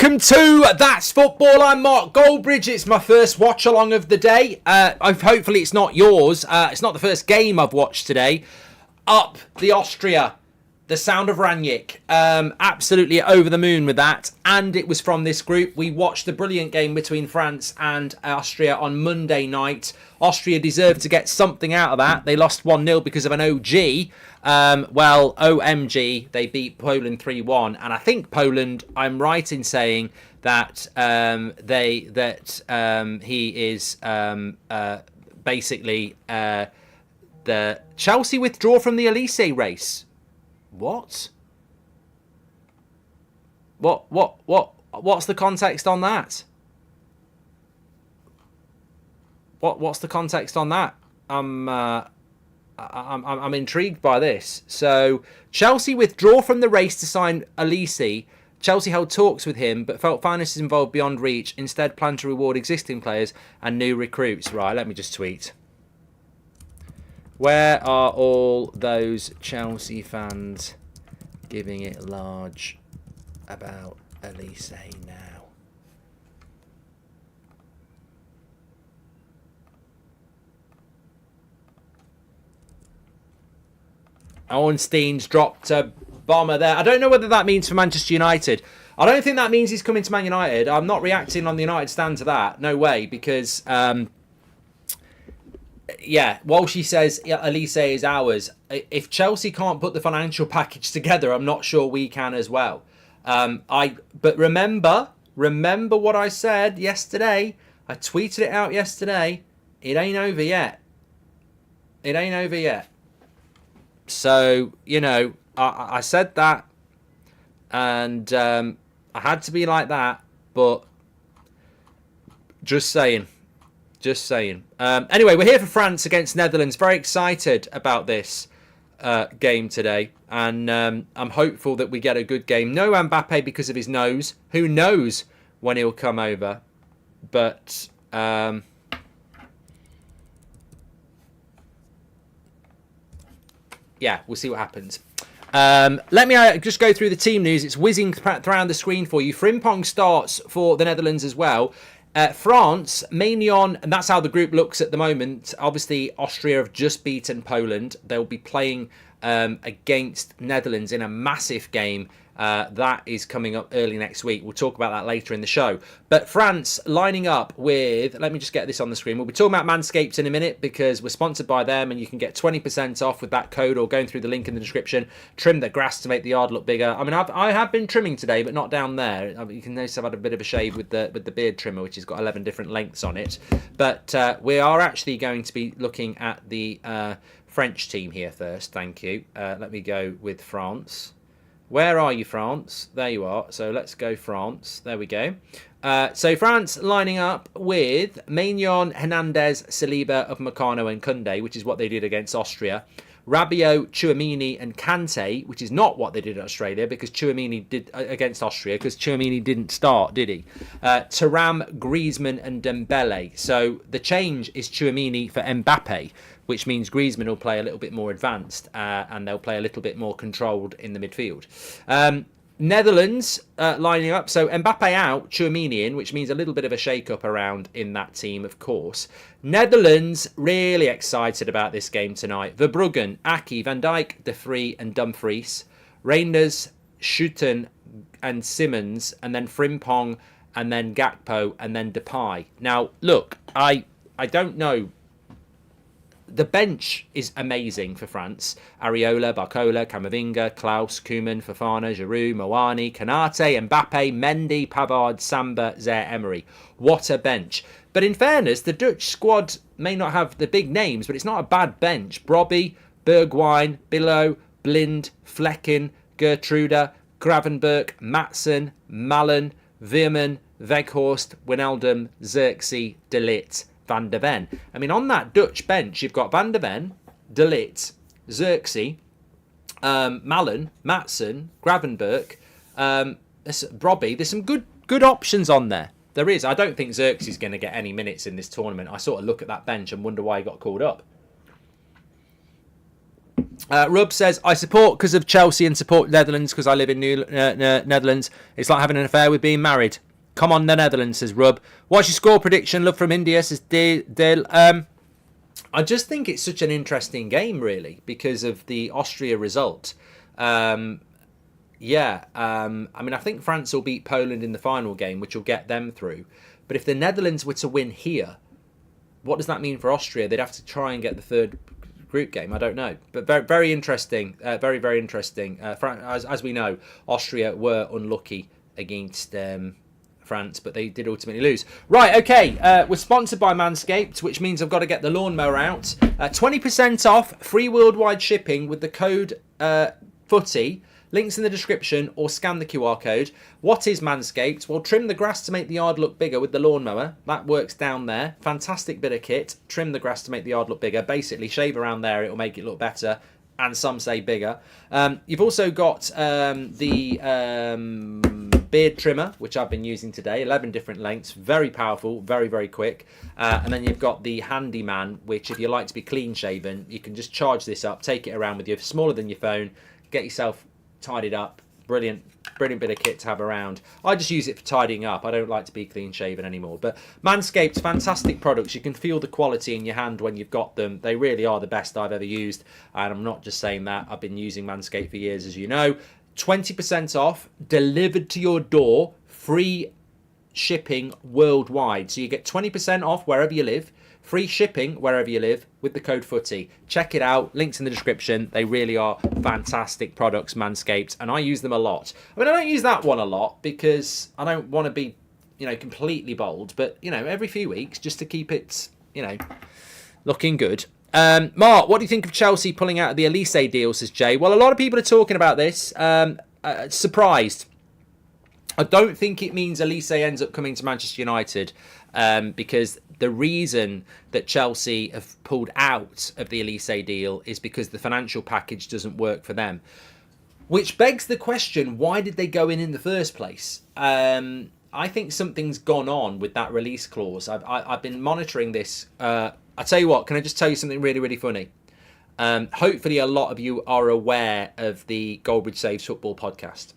Welcome to That's Football. I'm Mark Goldbridge. It's my first watch along of the day. Hopefully it's not yours. It's not the first game I've watched today. Up the Austria, the sound of Rangnick. Absolutely over the moon with that. And it was from this group. We watched the brilliant game between France and Austria on Monday night. Austria deserved to get something out of that. They lost 1-0 because of an OG. OMG, they beat Poland 3-1. And I think Poland, I'm right in saying that he is basically the Chelsea withdraw from the Elysee race. What? What's the context on that? What's the context on that? I'm intrigued by this. So Chelsea withdraw from the race to sign Elysee. Chelsea held talks with him, but felt finances involved beyond reach. Instead, plan to reward existing players and new recruits. Right, let me just tweet. Where are all those Chelsea fans giving it large about Elysee now? Ornstein's dropped a bomber there. I don't know whether that means for Manchester United. I don't think that means he's coming to Man United. I'm not reacting on the United stand to that. No way, because... Walshy says Elysee is ours. If Chelsea can't put the financial package together, I'm not sure we can as well. But remember what I said yesterday. I tweeted it out yesterday. It ain't over yet. It ain't over yet. So, I said that, and I had to be like that, but just saying. Anyway, we're here for France against Netherlands. Very excited about this game today. And I'm hopeful that we get a good game. No Mbappe because of his nose. Who knows when he'll come over. But... yeah, we'll see what happens. Let me just go through the team news. It's whizzing around the screen for you. Frimpong starts for the Netherlands as well. France, Maignan, and that's how the group looks at the moment. Obviously, Austria have just beaten Poland. They'll be playing against Netherlands in a massive game. That is coming up early next week. We'll talk about that later in the show. But France lining up with... Let me just get this on the screen. We'll be talking about Manscaped in a minute because we're sponsored by them and you can get 20% off with that code or going through the link in the description. Trim the grass to make the yard look bigger. I mean, I have been trimming today, but not down there. You can notice I've had a bit of a shave with the beard trimmer, which has got 11 different lengths on it. But we are actually going to be looking at the French team here first. Thank you. Let me go with France. Where are you, France? There you are. So let's go France. There we go. So France lining up with Maignan, Hernandez, Saliba, Upamecano and Koundé, which is what they did against Austria. Rabiot, Tchouaméni and Kante, which is not what they did at Australia because Tchouaméni did against Austria because Tchouaméni didn't start, did he? Thuram, Griezmann and Dembele. So the change is Tchouaméni for Mbappe, which means Griezmann will play a little bit more advanced and they'll play a little bit more controlled in the midfield. Netherlands lining up. So Mbappe out, Tchouaméni in, which means a little bit of a shake-up around in that team, of course. Netherlands really excited about this game tonight. Verbruggen, Aki, Van Dijk, De Vrij and Dumfries. Reinders, Schouten and Simmons. And then Frimpong and then Gakpo and then Depay. Now, look, I don't know. The bench is amazing for France. Areola, Barcola, Camavinga, Klaus, Koeman, Fofana, Giroud, Moani, Konate, Mbappe, Mendy, Pavard, Samba, Zaire Emery. What a bench. But in fairness, the Dutch squad may not have the big names, but it's not a bad bench. Brobby, Bergwijn, Billow, Blind, Flecken, Gertruda, Gravenberch, Matson, Malen, Veerman, Weghorst, Wijnaldum, Xerxes, De Ligt, Van der Ven. I mean, on that Dutch bench, you've got Van der Ven, De Ligt, Xerxes, Malen, Matson, Gravenberch, Brobby. There's some good options on there. There is. I don't think Xerxes is going to get any minutes in this tournament. I sort of look at that bench and wonder why he got called up. Rub says, I support because of Chelsea and support Netherlands because I live in Netherlands. It's like having an affair with being married. Come on, the Netherlands, says Rub. What's your score prediction? Love from India, says Dil. I just think it's such an interesting game, really, because of the Austria result. I mean, I think France will beat Poland in the final game, which will get them through. But if the Netherlands were to win here, what does that mean for Austria? They'd have to try and get the third group game. I don't know, but very, very interesting. Very interesting. As we know, Austria were unlucky against France, but they did ultimately lose. Right, okay. We're sponsored by Manscaped, which means I've got to get the lawnmower out. 20% off, free worldwide shipping with the code footy. Links in the description or scan the QR code. What is Manscaped? Well, trim the grass to make the yard look bigger with the lawnmower. That works down there. Fantastic bit of kit. Trim the grass to make the yard look bigger. Basically, shave around there. It'll make it look better. And some say bigger. You've also got the beard trimmer, which I've been using today. 11 different lengths. Very powerful. Very, very quick. And then you've got the Handyman, which if you like to be clean shaven, you can just charge this up. Take it around with you. Smaller than your phone. Get yourself tidied up. Brilliant bit of kit to have around. I just use it for tidying up. I don't like to be clean shaven anymore. But Manscaped's fantastic products. You can feel the quality in your hand when you've got them. They really are the best I've ever used. And I'm not just saying that. I've been using Manscaped for years, as you know. 20% off, delivered to your door, free shipping worldwide. So you get 20% off wherever you live. Free shipping wherever you live with the code footy. Check it out. Links in the description. They really are fantastic products, Manscaped, and I use them a lot. I mean, I don't use that one a lot because I don't want to be, completely bold, but, every few weeks just to keep it, looking good. Mark, what do you think of Chelsea pulling out of the Elise deal, says Jay? Well, a lot of people are talking about this. Surprised. I don't think it means Elise ends up coming to Manchester United because the reason that Chelsea have pulled out of the Elise deal is because the financial package doesn't work for them. Which begs the question, why did they go in the first place? I think something's gone on with that release clause. I've been monitoring this. I tell you what, can I just tell you something really, really funny? Hopefully a lot of you are aware of the Goldbridge Saves Football podcast.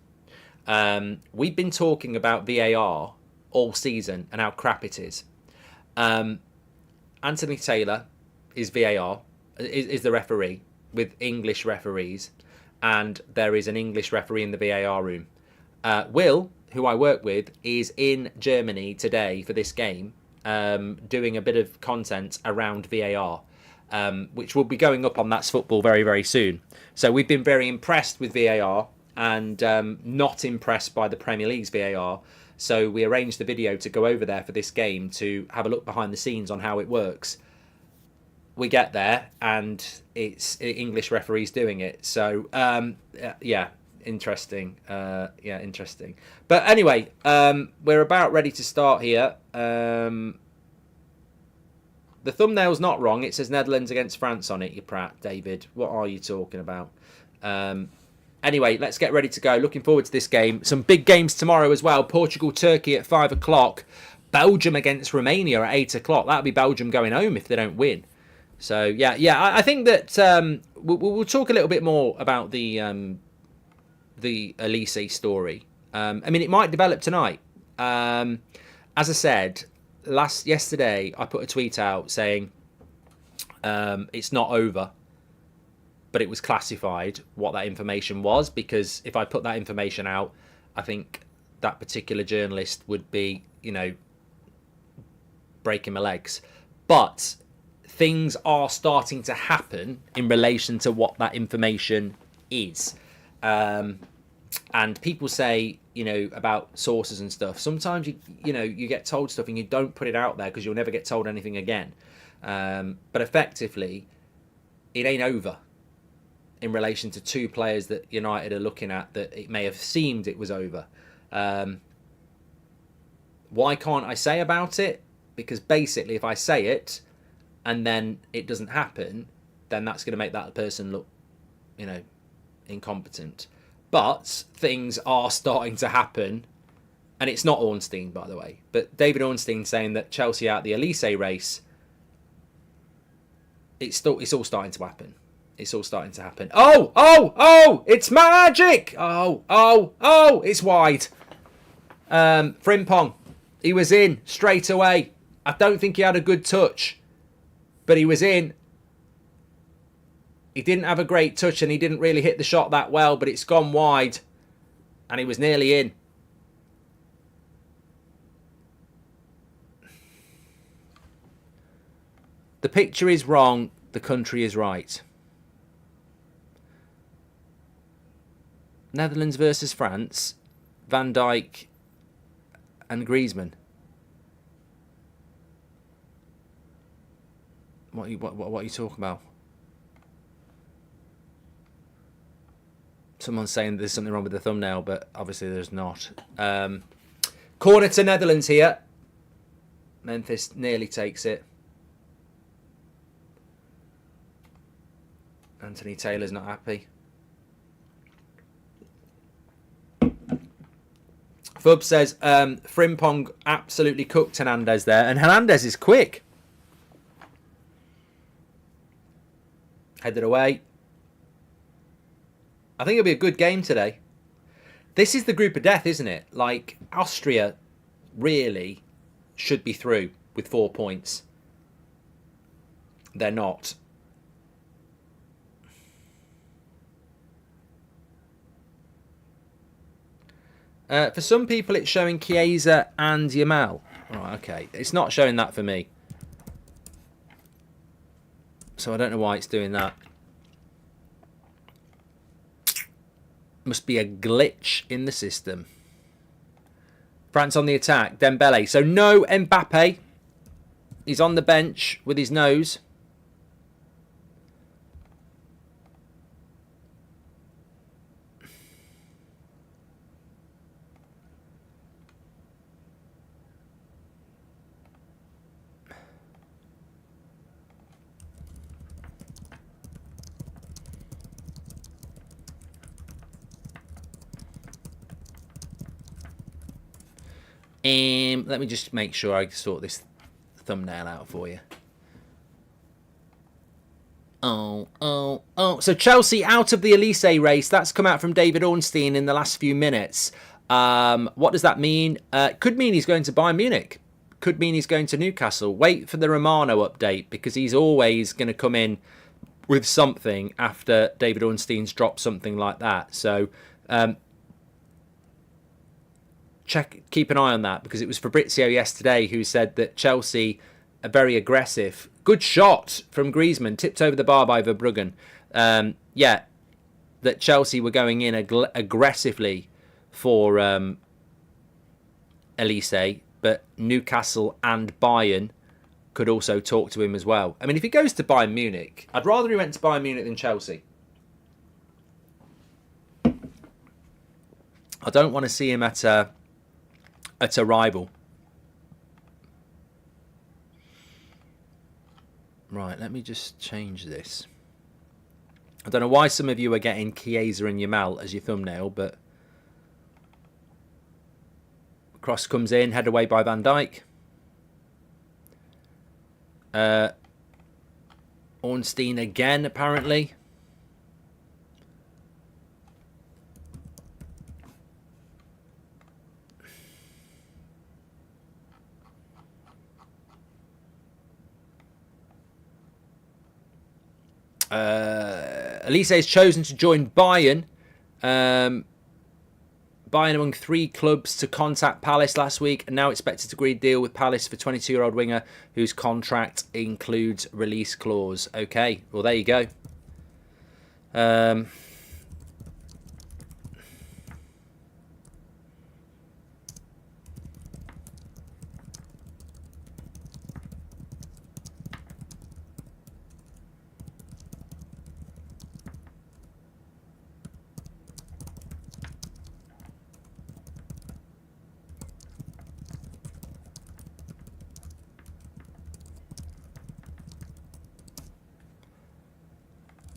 We've been talking about VAR all season and how crap it is. Anthony Taylor is VAR, is the referee with English referees, and there is an English referee in the VAR room. Will, who I work with, is in Germany today for this game, doing a bit of content around VAR, which will be going up on That's Football very, very soon. So we've been very impressed with VAR and not impressed by the Premier League's VAR. So we arranged the video to go over there for this game to have a look behind the scenes on how it works. We get there and it's English referees doing it. So, interesting. Interesting. But anyway, we're about ready to start here. The thumbnail's not wrong. It says Netherlands against France on it, you prat, David. What are you talking about? Anyway, let's get ready to go. Looking forward to this game. Some big games tomorrow as well. Portugal, Turkey at 5 o'clock. Belgium against Romania at 8 o'clock. That'll be Belgium going home if they don't win. So, I think that we'll talk a little bit more about the Elise story. It might develop tonight. As I said, yesterday I put a tweet out saying it's not over. But it was classified what that information was, because if I put that information out, I think that particular journalist would be, breaking my legs. But things are starting to happen in relation to what that information is. And people say, about sources and stuff. Sometimes, you get told stuff and you don't put it out there because you'll never get told anything again. But effectively, it ain't over. In relation to two players that United are looking at, that it may have seemed it was over. Why can't I say about it? Because basically if I say it and then it doesn't happen, then that's going to make that person look, incompetent. But things are starting to happen, and it's not Ornstein, by the way, but David Ornstein saying that Chelsea out the Elise race, it's all starting to happen. It's all starting to happen. Oh! It's magic! Oh! It's wide. Frimpong, he was in straight away. I don't think he had a good touch, but he was in. He didn't have a great touch and he didn't really hit the shot that well, but it's gone wide and he was nearly in. The picture is wrong. The country is right. Netherlands versus France. Van Dijk and Griezmann. What are you talking about? Someone's saying there's something wrong with the thumbnail, but obviously there's not. Corner to Netherlands here. Memphis nearly takes it. Anthony Taylor's not happy. Fub says Frimpong absolutely cooked Hernandez there, and Hernandez is quick. Headed away. I think it'll be a good game today. This is the group of death, isn't it? Like, Austria really should be through with 4 points. They're not. For some people, it's showing Chiesa and Yamal. Right, okay. It's not showing that for me. So I don't know why it's doing that. Must be a glitch in the system. France on the attack. Dembele. So no Mbappe. He's on the bench with his nose. Let me just make sure I sort this thumbnail out for you. Oh. So Chelsea out of the Elise race. That's come out from David Ornstein in the last few minutes. What does that mean? Could mean he's going to Bayern Munich. Could mean he's going to Newcastle. Wait for the Romano update, because he's always going to come in with something after David Ornstein's dropped something like that. So keep an eye on that, because it was Fabrizio yesterday who said that Chelsea are very aggressive. Good shot from Griezmann, tipped over the bar by Verbruggen. That Chelsea were going in aggressively for Elise, but Newcastle and Bayern could also talk to him as well. I mean, if he goes to Bayern Munich, I'd rather he went to Bayern Munich than Chelsea. I don't want to see him at a rival. Right, let me just change this. I don't know why some of you are getting Chiesa and Yamal as your thumbnail, but cross comes in, head away by Van Dijk. Ornstein again, apparently. Elise has chosen to join Bayern. Bayern among 3 clubs to contact Palace last week, and now expected to agree a deal with Palace for 22-year-old winger whose contract includes release clause. Okay, well, there you go.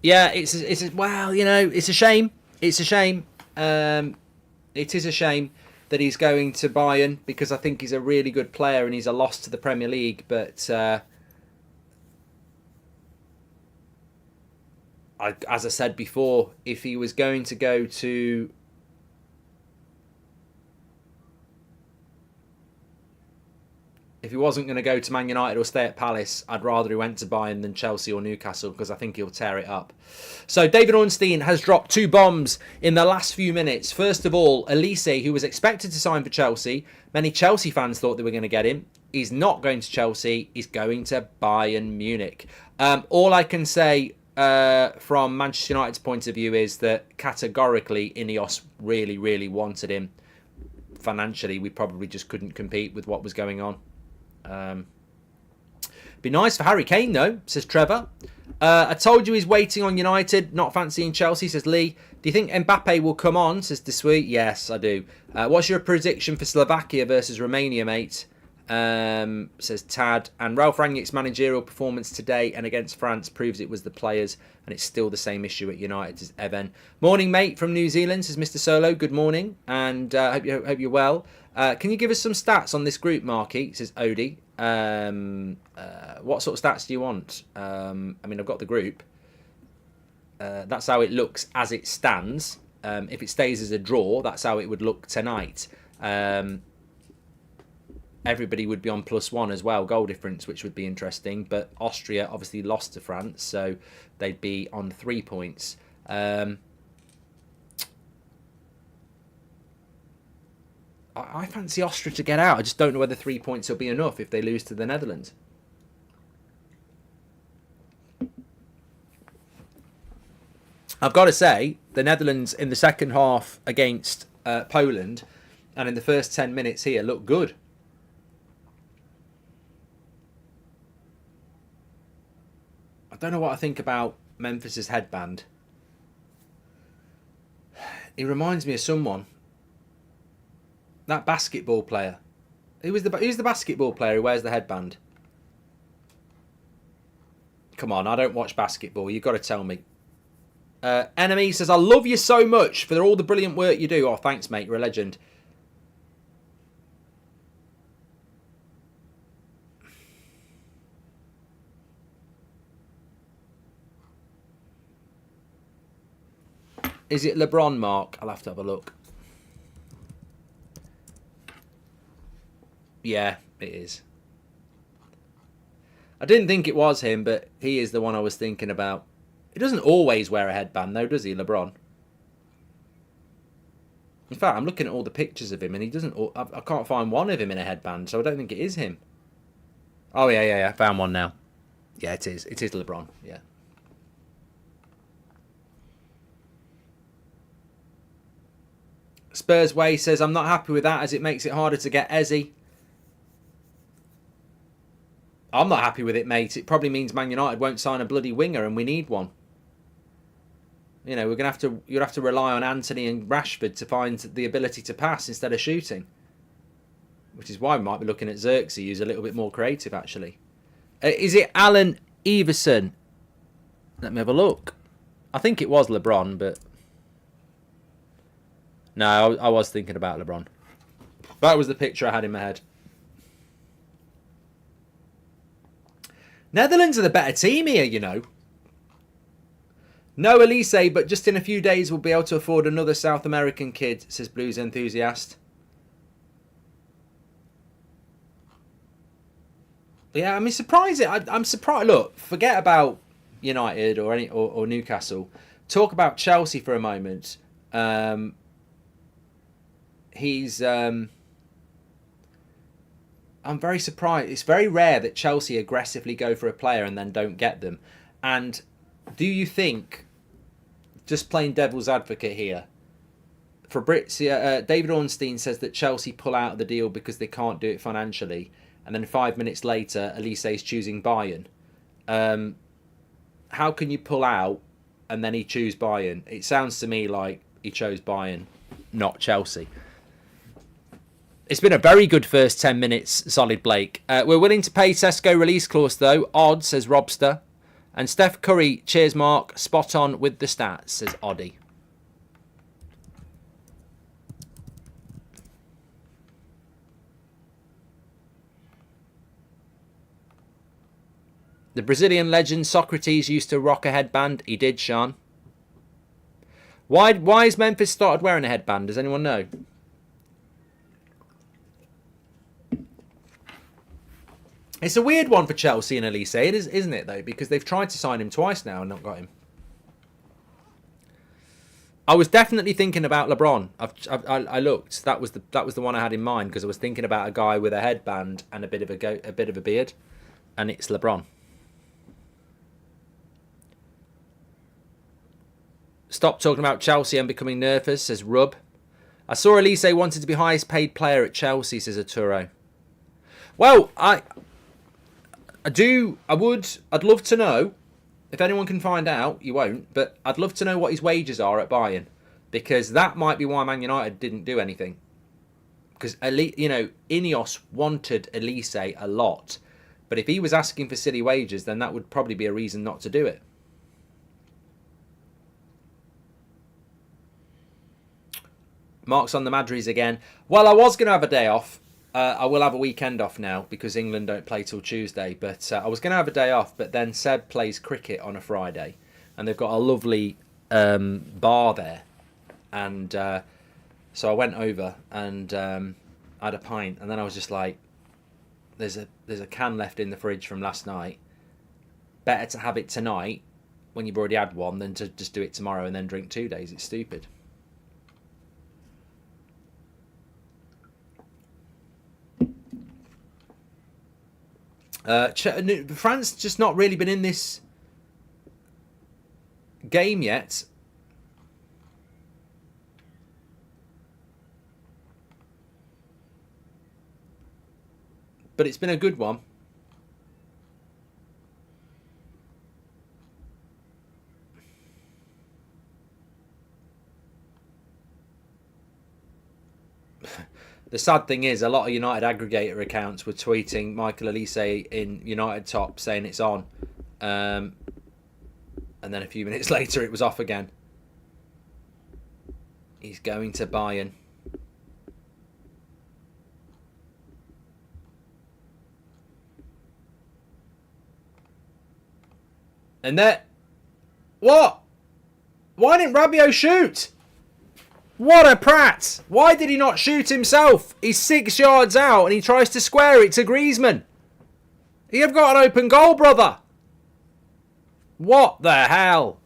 Yeah, well, you know, it's a shame. It's a shame. It is a shame that he's going to Bayern, because I think he's a really good player and he's a loss to the Premier League. But as I said before, if he was going to go to... If he wasn't going to go to Man United or stay at Palace, I'd rather he went to Bayern than Chelsea or Newcastle, because I think he'll tear it up. So David Ornstein has dropped 2 bombs in the last few minutes. First of all, Elise, who was expected to sign for Chelsea. Many Chelsea fans thought they were going to get him. He's not going to Chelsea. He's going to Bayern Munich. All I can say from Manchester United's point of view is that categorically Ineos really, really wanted him. Financially, we probably just couldn't compete with what was going on. Be nice for Harry Kane though, says Trevor. I told you he's waiting on United, not fancying Chelsea, says Lee. Do you think Mbappe will come on, says DeSweet? Yes, I do. What's your prediction for Slovakia versus Romania, mate? Says Tad. And Ralph Rangnick's managerial performance today and against France proves it was the players, and it's still the same issue at United, says Evan. Morning, mate, from New Zealand, says Mr. Solo. Good morning, and hope you're well. Can you give us some stats on this group, Marky, says Odie. What sort of stats do you want? I mean, I've got the group. That's how it looks as it stands. If it stays as a draw, that's how it would look tonight. Everybody would be on +1 as well, goal difference, which would be interesting. But Austria obviously lost to France, so they'd be on 3 points. I fancy Austria to get out. I just don't know whether 3 points will be enough if they lose to the Netherlands. I've got to say, the Netherlands in the second half against Poland and in the first 10 minutes here look good. I don't know what I think about Memphis's headband. He reminds me of someone. That basketball player. Who's the basketball player who wears the headband? Come on, I don't watch basketball. You've got to tell me. Enemy says, I love you so much for all the brilliant work you do. Oh, thanks, mate. You're a legend. Is it LeBron, Mark? I'll have to have a look. Yeah, it is. I didn't think it was him, but he is the one I was thinking about. He doesn't always wear a headband, though, does he, LeBron? In fact, I'm looking at all the pictures of him, and he doesn't. I can't find one of him in a headband, so I don't think it is him. Oh, yeah. I found one now. Yeah, it is. It is LeBron, yeah. Spurs Way says, I'm not happy with that as it makes it harder to get Eze. I'm not happy with it, mate. It probably means Man United won't sign a bloody winger, and we need one. You know, you'll have to rely on Anthony and Rashford to find the ability to pass instead of shooting. Which is why we might be looking at Xerxes, who's a little bit more creative, actually. Is it Alan Everson? Let me have a look. I think it was LeBron, but... No, I was thinking about LeBron. That was the picture I had in my head. Netherlands are the better team here, you know. No Elise, but just in a few days we'll be able to afford another South American kid, says Blues Enthusiast. Yeah, I mean, surprising. I'm surprised. Look, forget about United or Newcastle. Talk about Chelsea for a moment. I'm very surprised. It's very rare that Chelsea aggressively go for a player and then don't get them. And do you think, just playing devil's advocate here, David Ornstein says that Chelsea pull out of the deal because they can't do it financially, and then 5 minutes later, Elise is choosing Bayern. How can you pull out and then he choose Bayern? It sounds to me like he chose Bayern, not Chelsea. It's been a very good first 10 minutes, Solid Blake. We're willing to pay Sesko release clause, though. Odd, says Robster. And Steph Curry, cheers, Mark. Spot on with the stats, says Oddie. The Brazilian legend Socrates used to rock a headband. He did, Sean. Why has Memphis started wearing a headband? Does anyone know? It's a weird one for Chelsea and Elise, isn't it, though? Because they've tried to sign him twice now and not got him. I was definitely thinking about LeBron. I looked. That was the one I had in mind because I was thinking about a guy with a headband and a bit of a beard, and it's LeBron. Stop talking about Chelsea and becoming nervous, says Rub. I saw Elise wanted to be highest paid player at Chelsea, says Arturo. Well, I'd love to know. If anyone can find out, you won't, but I'd love to know what his wages are at Bayern, because that might be why Man United didn't do anything. Because, Ineos wanted Elise a lot, but if he was asking for silly wages, then that would probably be a reason not to do it. Mark's on the Madries again. Well, I was going to have a day off. I will have a weekend off now because England don't play till Tuesday. But I was going to have a day off, but then Seb plays cricket on a Friday. And they've got a lovely bar there. And so I went over and had a pint. And then I was just like, there's a can left in the fridge from last night. Better to have it tonight when you've already had one than to just do it tomorrow and then drink 2 days. It's stupid. France just not really been in this game yet. But it's been a good one. The sad thing is, a lot of United aggregator accounts were tweeting Michael Elise in United top saying it's on. And then a few minutes later, it was off again. He's going to Bayern. And that... What? Why didn't Rabiot shoot? What a prat! Why did he not shoot himself? He's 6 yards out and he tries to square it to Griezmann. You've got an open goal, brother. What the hell?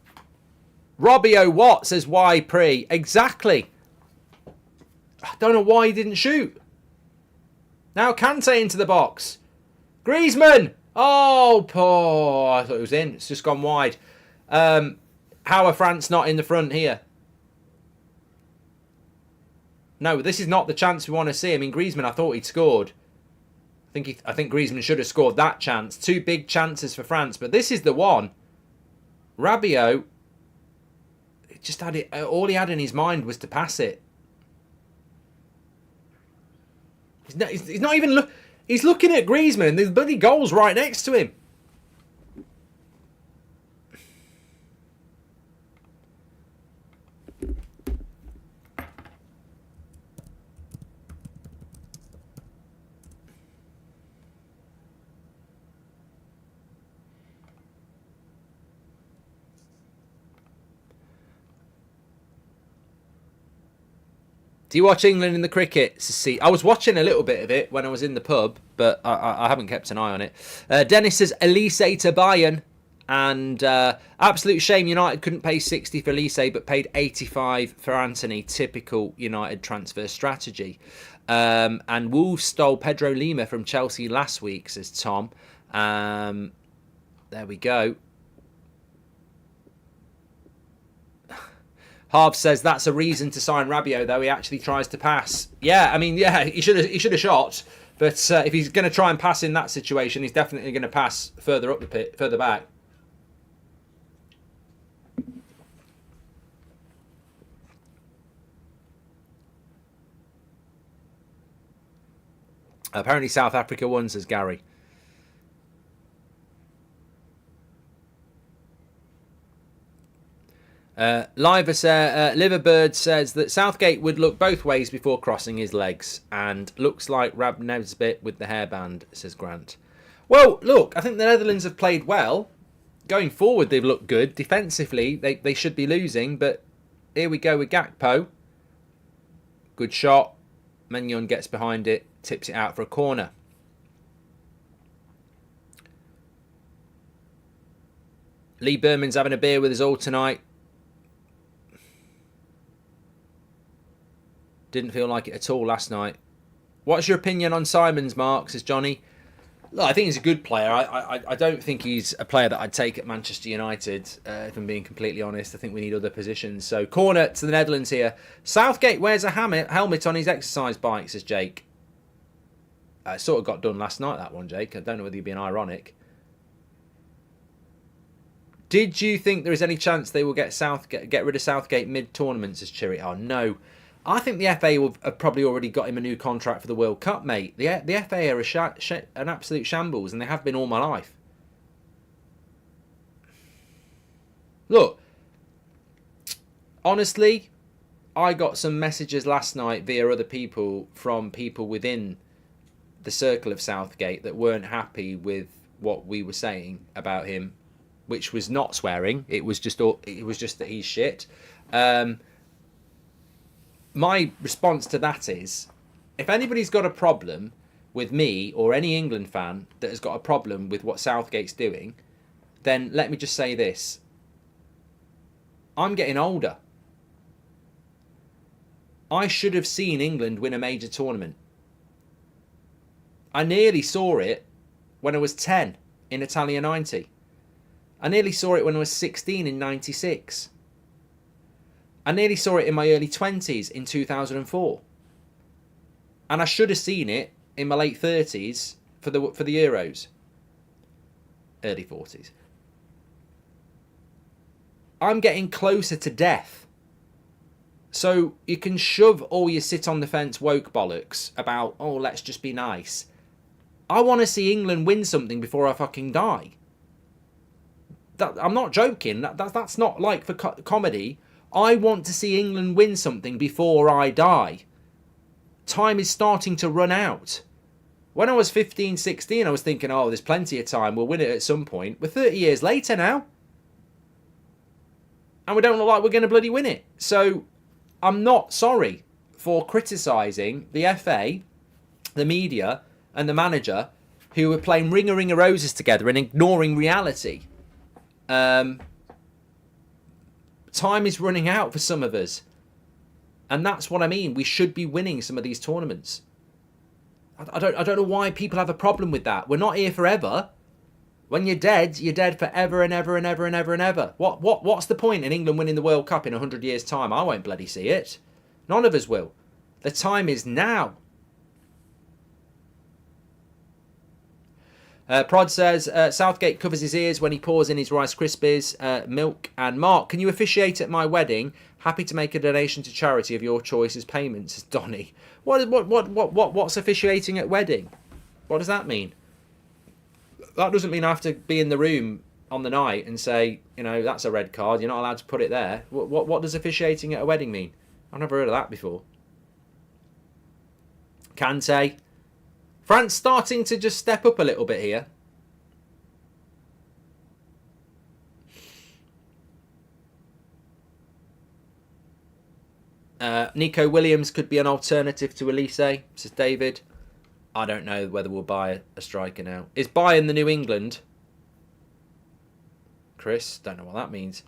Rabiot what, says Y Pre. Exactly. I don't know why he didn't shoot. Now Kante into the box. Griezmann! Oh, poor. I thought it was in. It's just gone wide. How are France not in the front here? No, this is not the chance we want to see. I mean, Griezmann, I thought he'd scored. I think Griezmann should have scored that chance. 2 big chances for France, but this is the one. Rabiot just had it. All he had in his mind was to pass it. He's not even he's looking at Griezmann. There's bloody goals right next to him. Do you watch England in the cricket? See, I was watching a little bit of it when I was in the pub, but I haven't kept an eye on it. Dennis says Elise to Bayern, and absolute shame United couldn't pay 60 for Elise, but paid 85 for Anthony. Typical United transfer strategy. And Wolves stole Pedro Lima from Chelsea last week, says Tom. There we go. Harv says that's a reason to sign Rabiot, though he actually tries to pass. Yeah, I mean, yeah, he should have shot, but if he's going to try and pass in that situation, he's definitely going to pass further up the pit, further back. Apparently, South Africa won, says Gary. Liverbird says that Southgate would look both ways before crossing his legs, and looks like Rab Nesbitt with the hairband, says Grant. Well, look, I think the Netherlands have played well. Going forward, they've looked good. Defensively, they should be losing, but here we go with Gakpo. Good shot. Mignon gets behind it, tips it out for a corner. Lee Berman's having a beer with us all tonight. Didn't feel like it at all last night. What's your opinion on Simons, Mark? Says Johnny. Look, I think he's a good player. I don't think he's a player that I'd take at Manchester United, if I'm being completely honest. I think we need other positions. So, corner to the Netherlands here. Southgate wears a helmet on his exercise bike, says Jake. It sort of got done last night, that one, Jake. I don't know whether you're being ironic. Did you think there is any chance they will get rid of Southgate mid-tournament, says Chirry? Oh, no. I think the FA will have probably already got him a new contract for the World Cup, mate. The FA are an absolute shambles, and they have been all my life. Look, honestly, I got some messages last night via other people from people within the circle of Southgate that weren't happy with what we were saying about him, which was not swearing. It was just that he's shit. My response to that is, if anybody's got a problem with me or any England fan that has got a problem with what Southgate's doing, then let me just say this. I'm getting older. I should have seen England win a major tournament. I nearly saw it when I was 10 in Italia 90. I nearly saw it when I was 16 in 96. I nearly saw it in my early 20s in 2004. And I should have seen it in my late 30s for the Euros. Early 40s. I'm getting closer to death. So you can shove all your sit on the fence woke bollocks about, oh, let's just be nice. I want to see England win something before I fucking die. I'm not joking. That's not like for comedy. I want to see England win something before I die. Time is starting to run out. When I was 15, 16, I was thinking, oh, there's plenty of time. We'll win it at some point. We're 30 years later now. And we don't look like we're going to bloody win it. So I'm not sorry for criticising the FA, the media, and the manager who were playing ring-a-ring-a roses together and ignoring reality. Time is running out for some of us. And that's what I mean. We should be winning some of these tournaments. I don't know why people have a problem with that. We're not here forever. When you're dead forever and ever and ever and ever and ever. What's the point in England winning the World Cup in 100 years' time? I won't bloody see it. None of us will. The time is now. Prod says, Southgate covers his ears when he pours in his Rice Krispies, milk. And Mark, can you officiate at my wedding? Happy to make a donation to charity of your choice as payment, says Donny. What's officiating at wedding? What does that mean? That doesn't mean I have to be in the room on the night and say, you know, that's a red card. You're not allowed to put it there. What does officiating at a wedding mean? I've never heard of that before. Kante. France starting to just step up a little bit here. Nico Williams could be an alternative to Elise, says David. I don't know whether we'll buy a striker now. Is Bayern the New England? Chris, don't know what that means.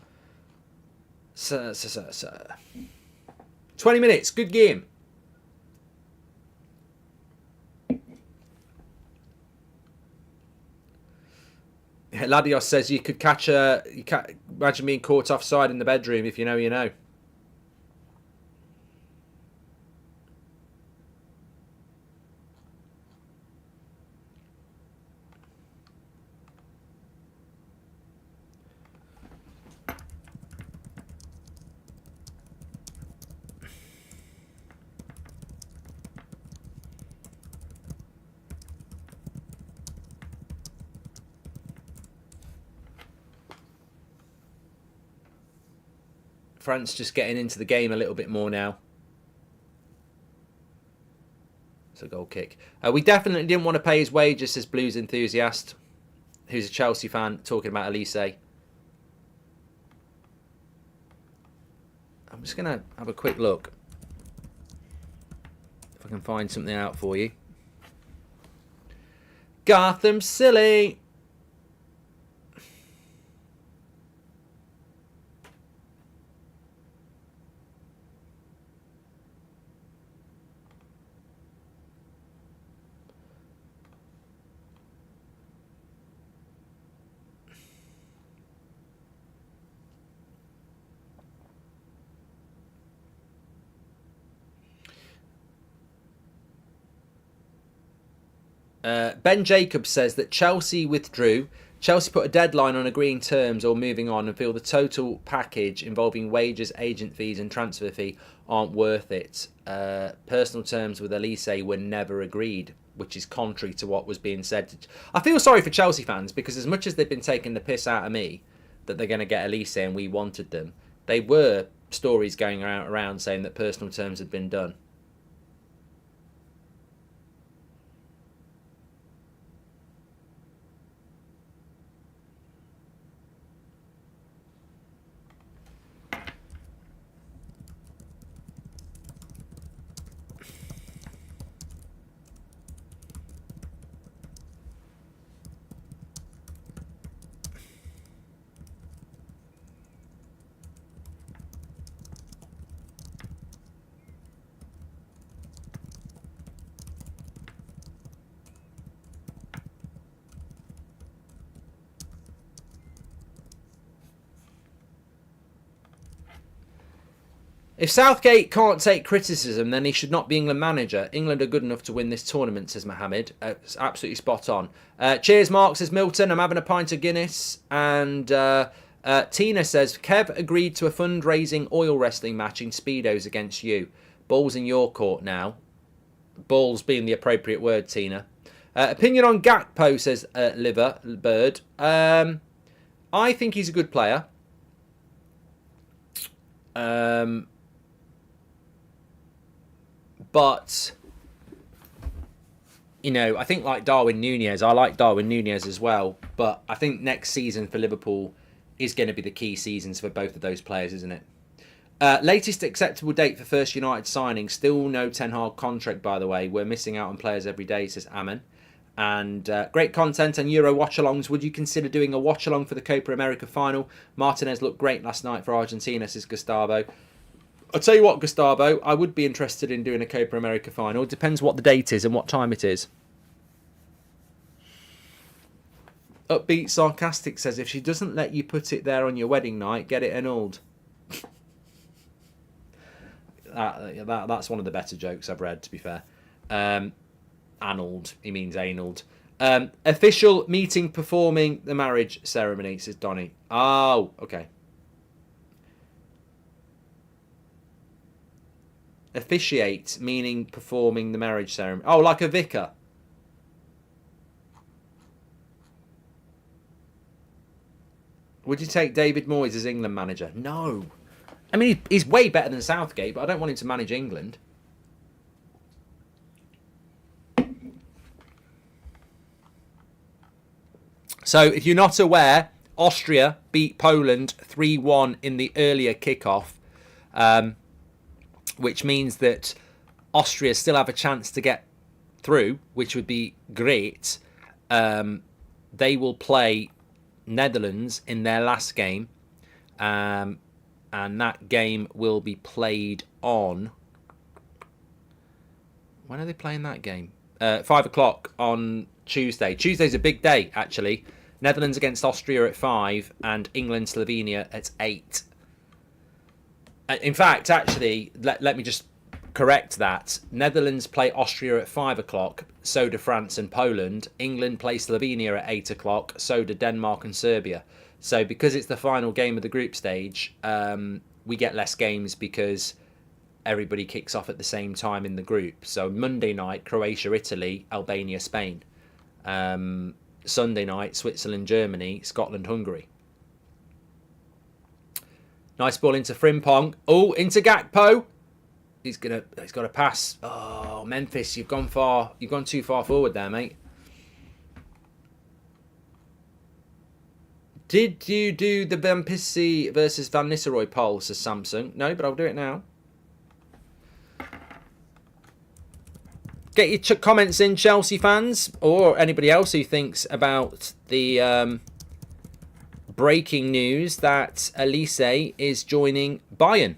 20 minutes, good game. Ladios says you could catch a... You can't imagine being caught offside in the bedroom. If you know, you know. France just getting into the game a little bit more now. It's a goal kick. We definitely didn't want to pay his wages, says Blues enthusiast, who's a Chelsea fan, talking about Elise. I'm just going to have a quick look if I can find something out for you. Gotham silly. Ben Jacobs says that Chelsea withdrew. Chelsea put a deadline on agreeing terms or moving on and feel the total package involving wages, agent fees and transfer fee aren't worth it. Personal terms with Elise were never agreed, which is contrary to what was being said. I feel sorry for Chelsea fans because as much as they've been taking the piss out of me that they're going to get Elise and we wanted them, they were stories going around saying that personal terms had been done. If Southgate can't take criticism, then he should not be England manager. England are good enough to win this tournament, says Mohammed. It's absolutely spot on. Cheers, Mark, says Milton. I'm having a pint of Guinness. And Tina says, Kev agreed to a fundraising oil wrestling match in Speedos against you. Ball's in your court now. Balls being the appropriate word, Tina. Opinion on Gakpo, says Liver Bird. I think he's a good player. But, you know, I think like Darwin Núñez, I like Darwin Núñez as well. But I think next season for Liverpool is going to be the key seasons for both of those players, isn't it? Latest acceptable date for first United signing. Still no Ten Hag contract, by the way. We're missing out on players every day, says Ammon. And great content and Euro watch-alongs. Would you consider doing a watch-along for the Copa America final? Martinez looked great last night for Argentina, says Gustavo. I'll tell you what, Gustavo, I would be interested in doing a Copa America final. It depends what the date is and what time it is. Upbeat Sarcastic says, if she doesn't let you put it there on your wedding night, get it annulled. That's one of the better jokes I've read, to be fair. Annulled, he means annulled. Official meeting performing the marriage ceremony, says Donny. Oh, okay. Officiate, meaning performing the marriage ceremony. Oh, like a vicar. Would you take David Moyes as England manager? No. I mean, he's way better than Southgate, but I don't want him to manage England. So, if you're not aware, Austria beat Poland 3-1 in the earlier kickoff. Which means that Austria still have a chance to get through, which would be great. They will play Netherlands in their last game. And that game will be played on... When are they playing that game? 5 o'clock on Tuesday. Tuesday's a big day, actually. Netherlands against Austria at 5 and England-Slovenia at 8. In fact, actually, let me just correct that. Netherlands play Austria at 5 o'clock, so do France and Poland. England play Slovenia at 8 o'clock, so do Denmark and Serbia. So because it's the final game of the group stage, we get less games because everybody kicks off at the same time in the group. So Monday night, Croatia, Italy, Albania, Spain. Sunday night, Switzerland, Germany, Scotland, Hungary. Nice ball into Frimpong. Oh, into Gakpo. He's got to pass. Oh, Memphis, you've gone far. You've gone too far forward there, mate. Did you do the Van Persie versus Van Nistelrooy poll, says Samsung? No, but I'll do it now. Get your comments in, Chelsea fans, or anybody else who thinks about the breaking news that Elise is joining Bayern.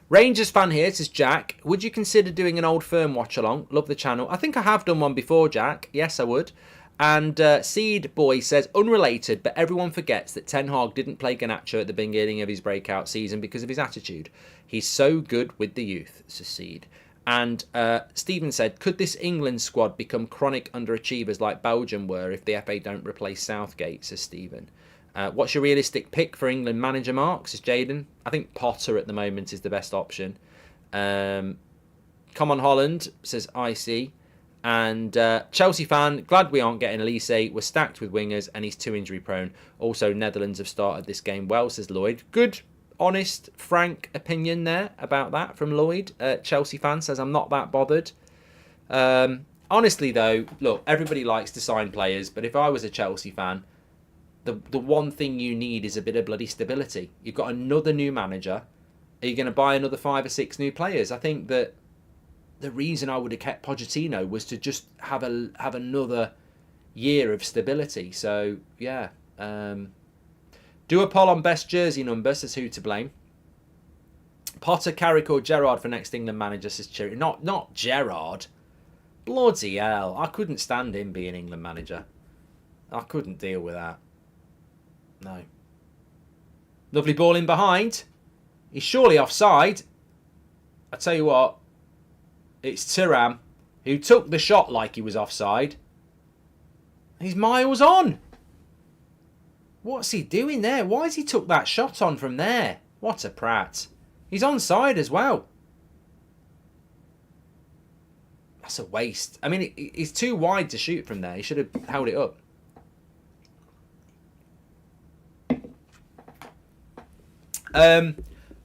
Rangers fan here, says Jack. Would you consider doing an Old Firm watch along? Love the channel. I think I have done one before, Jack. Yes, I would. And Seed Boy says, unrelated, but everyone forgets that Ten Hag didn't play Garnacho at the beginning of his breakout season because of his attitude. He's so good with the youth, says Seed. And Stephen said, could this England squad become chronic underachievers like Belgium were if the FA don't replace Southgate, says Stephen. What's your realistic pick for England manager, Mark, says Jaden? I think Potter at the moment is the best option. Come on, Holland, says IC. And Chelsea fan, glad we aren't getting Elise. We're stacked with wingers and he's too injury prone. Also, Netherlands have started this game well, says Lloyd. Good, honest, frank opinion there about that from Lloyd. Chelsea fan says, I'm not that bothered. Honestly, though, look, everybody likes to sign players. But if I was a Chelsea fan, the one thing you need is a bit of bloody stability. You've got another new manager. Are you going to buy another 5 or 6 new players? I think that the reason I would have kept Pochettino was to just have another year of stability. So, yeah. Do a poll on best jersey number, says who to blame. Potter, Carrick or Gerrard for next England manager, says Cherry. Not Gerrard. Bloody hell. I couldn't stand him being England manager. I couldn't deal with that. No. Lovely ball in behind. He's surely offside. I tell you what. It's Thuram, who took the shot like he was offside. He's miles on. What's he doing there? Why has he took that shot on from there? What a prat. He's onside as well. That's a waste. I mean, he's too wide to shoot from there. He should have held it up.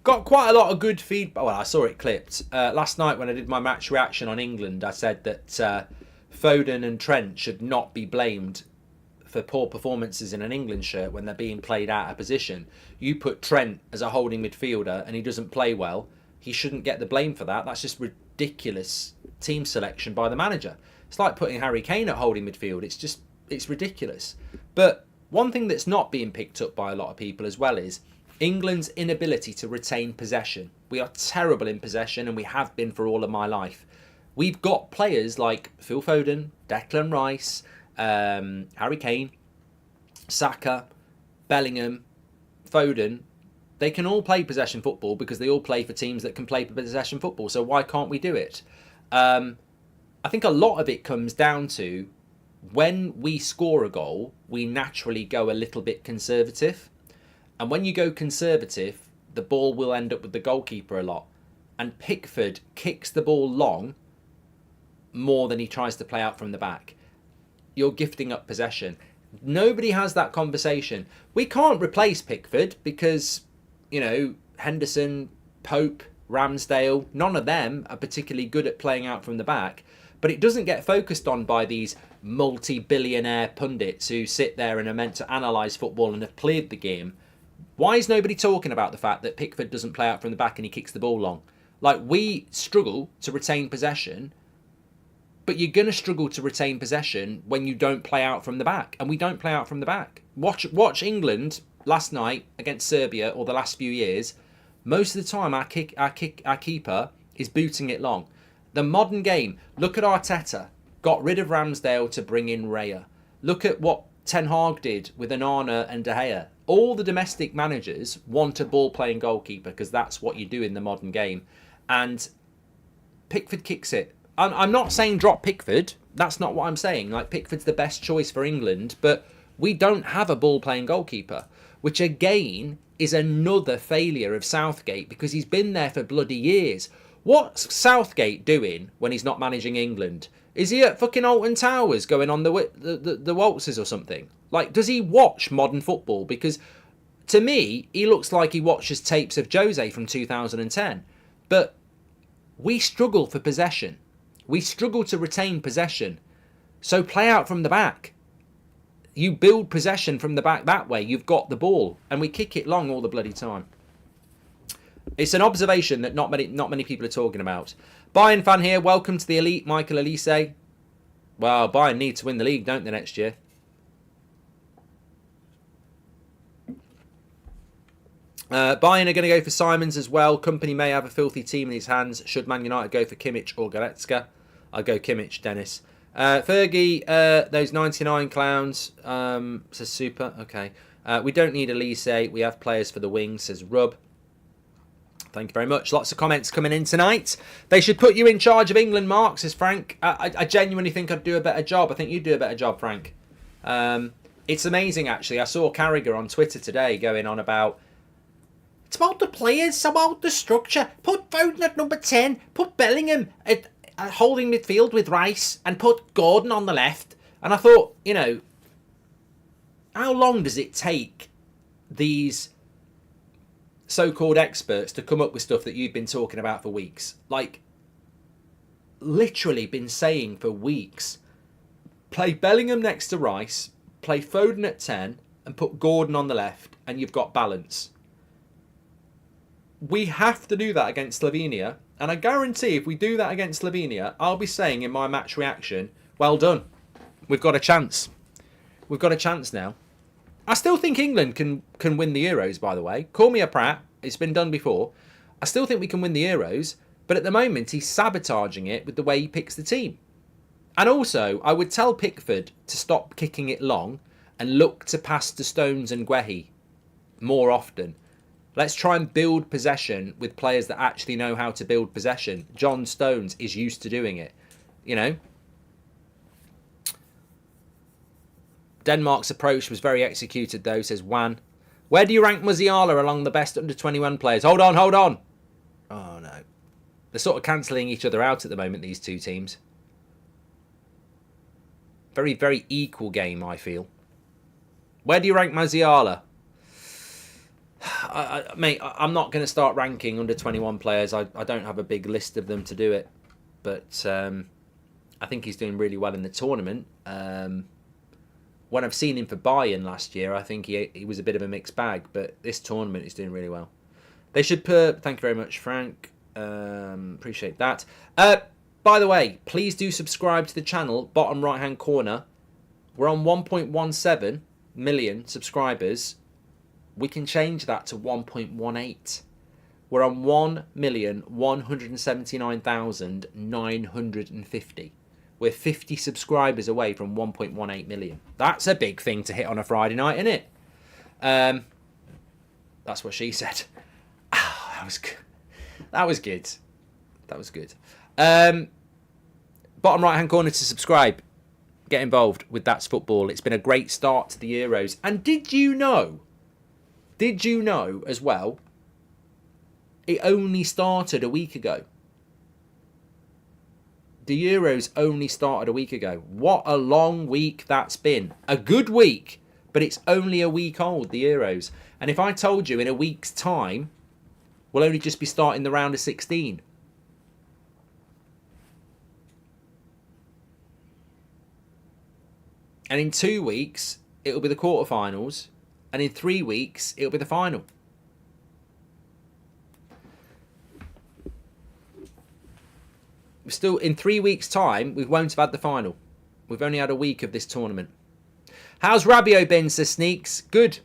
Got quite a lot of good feedback. Well, I saw it clipped. Last night when I did my match reaction on England, I said that Foden and Trent should not be blamed for poor performances in an England shirt when they're being played out of position. You put Trent as a holding midfielder and he doesn't play well, he shouldn't get the blame for that. That's just ridiculous team selection by the manager. It's like putting Harry Kane at holding midfield. It's ridiculous. But one thing that's not being picked up by a lot of people as well is England's inability to retain possession. We are terrible in possession and we have been for all of my life. We've got players like Phil Foden, Declan Rice, Harry Kane, Saka, Bellingham, Foden. They can all play possession football because they all play for teams that can play possession football. So why can't we do it? I think a lot of it comes down to when we score a goal, we naturally go a little bit conservative. And when you go conservative, the ball will end up with the goalkeeper a lot. And Pickford kicks the ball long more than he tries to play out from the back. You're gifting up possession. Nobody has that conversation. We can't replace Pickford because, Henderson, Pope, Ramsdale, none of them are particularly good at playing out from the back. But it doesn't get focused on by these multi-billionaire pundits who sit there and are meant to analyse football and have played the game. Why is nobody talking about the fact that Pickford doesn't play out from the back and he kicks the ball long? Like, we struggle to retain possession, but you're going to struggle to retain possession when you don't play out from the back. And we don't play out from the back. Watch England last night against Serbia or the last few years. Most of the time, our keeper is booting it long. The modern game, look at Arteta. Got rid of Ramsdale to bring in Raya. Look at what Ten Hag did with Onana and De Gea. All the domestic managers want a ball-playing goalkeeper because that's what you do in the modern game. And Pickford kicks it. I'm not saying drop Pickford. That's not what I'm saying. Like, Pickford's the best choice for England, but we don't have a ball-playing goalkeeper, which again is another failure of Southgate because he's been there for bloody years. What's Southgate doing when he's not managing England? Is he at fucking Alton Towers going on the waltzes or something? Like, does he watch modern football? Because to me, he looks like he watches tapes of Jose from 2010. But We struggle for possession. We struggle to retain possession. So play out from the back. You build possession from the back that way. You've got the ball. And we kick it long all the bloody time. It's an observation that not many people are talking about. Bayern fan here. Welcome to the elite, Michael Elise. Well, Bayern need to win the league, don't they, next year? Bayern are going to go for Simons as well. Company may have a filthy team in his hands. Should Man United go for Kimmich or Goretzka? I'll go Kimmich, Dennis. Fergie, those 99 clowns, says super. Okay. We don't need Elise. We have players for the wing, says Rub. Thank you very much. Lots of comments coming in tonight. They should put you in charge of England, Mark, says Frank. I genuinely think I'd do a better job. I think you'd do a better job, Frank. It's amazing, actually. I saw Carragher on Twitter today going on about... It's about the players, it's about the structure. Put Foden at number 10. Put Bellingham at holding midfield with Rice. And put Gordon on the left. And I thought, you know... How long does it take these... so-called experts to come up with stuff that you've been talking about for weeks? Like, literally been saying for weeks, play Bellingham next to Rice, play Foden at 10, and put Gordon on the left, and you've got balance. We have to do that against Slovenia, and I guarantee if we do that against Slovenia, I'll be saying in my match reaction, well done. We've got a chance. We've got a chance now. I still think England can win the Euros, by the way. Call me a prat. It's been done before. I still think we can win the Euros. But at the moment, he's sabotaging it with the way he picks the team. And also, I would tell Pickford to stop kicking it long and look to pass to Stones and Guehi more often. Let's try and build possession with players that actually know how to build possession. John Stones is used to doing it. You know? Denmark's approach was very executed, though, says Wan. Where do you rank Musiala along the best under-21 players? Hold on. Oh, no. They're sort of cancelling each other out at the moment, these two teams. Very, very equal game, I feel. Where do you rank Musiala? Mate, I'm not going to start ranking under-21 players. I don't have a big list of them to do it. But I think he's doing really well in the tournament. When I've seen him for Bayern last year, I think he was a bit of a mixed bag. But this tournament, he's doing really well. They should put... Thank you very much, Frank. Appreciate that. By the way, please do subscribe to the channel. Bottom right-hand corner. We're on 1.17 million subscribers. We can change that to 1.18. We're on 1,179,950. We're 50 subscribers away from 1.18 million. That's a big thing to hit on a Friday night, isn't it? That's what she said. Oh, that was good. That was good. That was good. Bottom right-hand corner to subscribe. Get involved with That's Football. It's been a great start to the Euros. And did you know as well, it only started a week ago? The Euros only started a week ago. What a long week that's been. A good week, but it's only a week old, the Euros. And if I told you in a week's time, we'll only just be starting the round of 16. And in 2 weeks, it'll be the quarterfinals. And in 3 weeks, it'll be the final. Still, in 3 weeks' time, we won't have had the final. We've only had a week of this tournament. How's Rabiot been, says Sneaks? Good.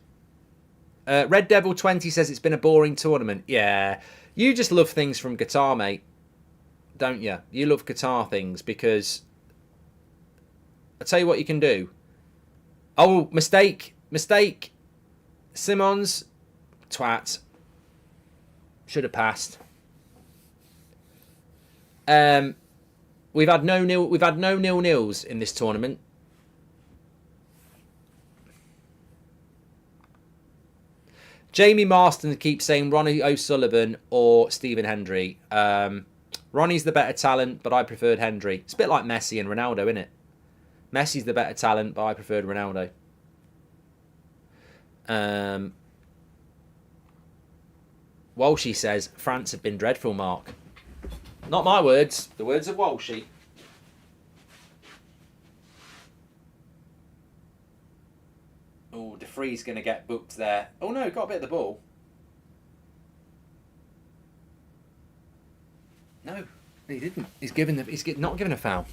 Red Devil 20 says it's been a boring tournament. Yeah, you just love things from Qatar, mate. Don't you? You love Qatar things because... I'll tell you what you can do. Oh, mistake. Simons, twat. Should have passed. We've had no nil-nils in this tournament. Jamie Marston keeps saying Ronnie O'Sullivan or Stephen Hendry. Ronnie's the better talent, but I preferred Hendry. It's a bit like Messi and Ronaldo, isn't it? Messi's the better talent, but I preferred Ronaldo. Walshy says France have been dreadful, Mark. Not my words. The words of Walshy. Oh, De Vrie's going to get booked there. Oh no, got a bit of the ball. No, he didn't. He's not given a foul.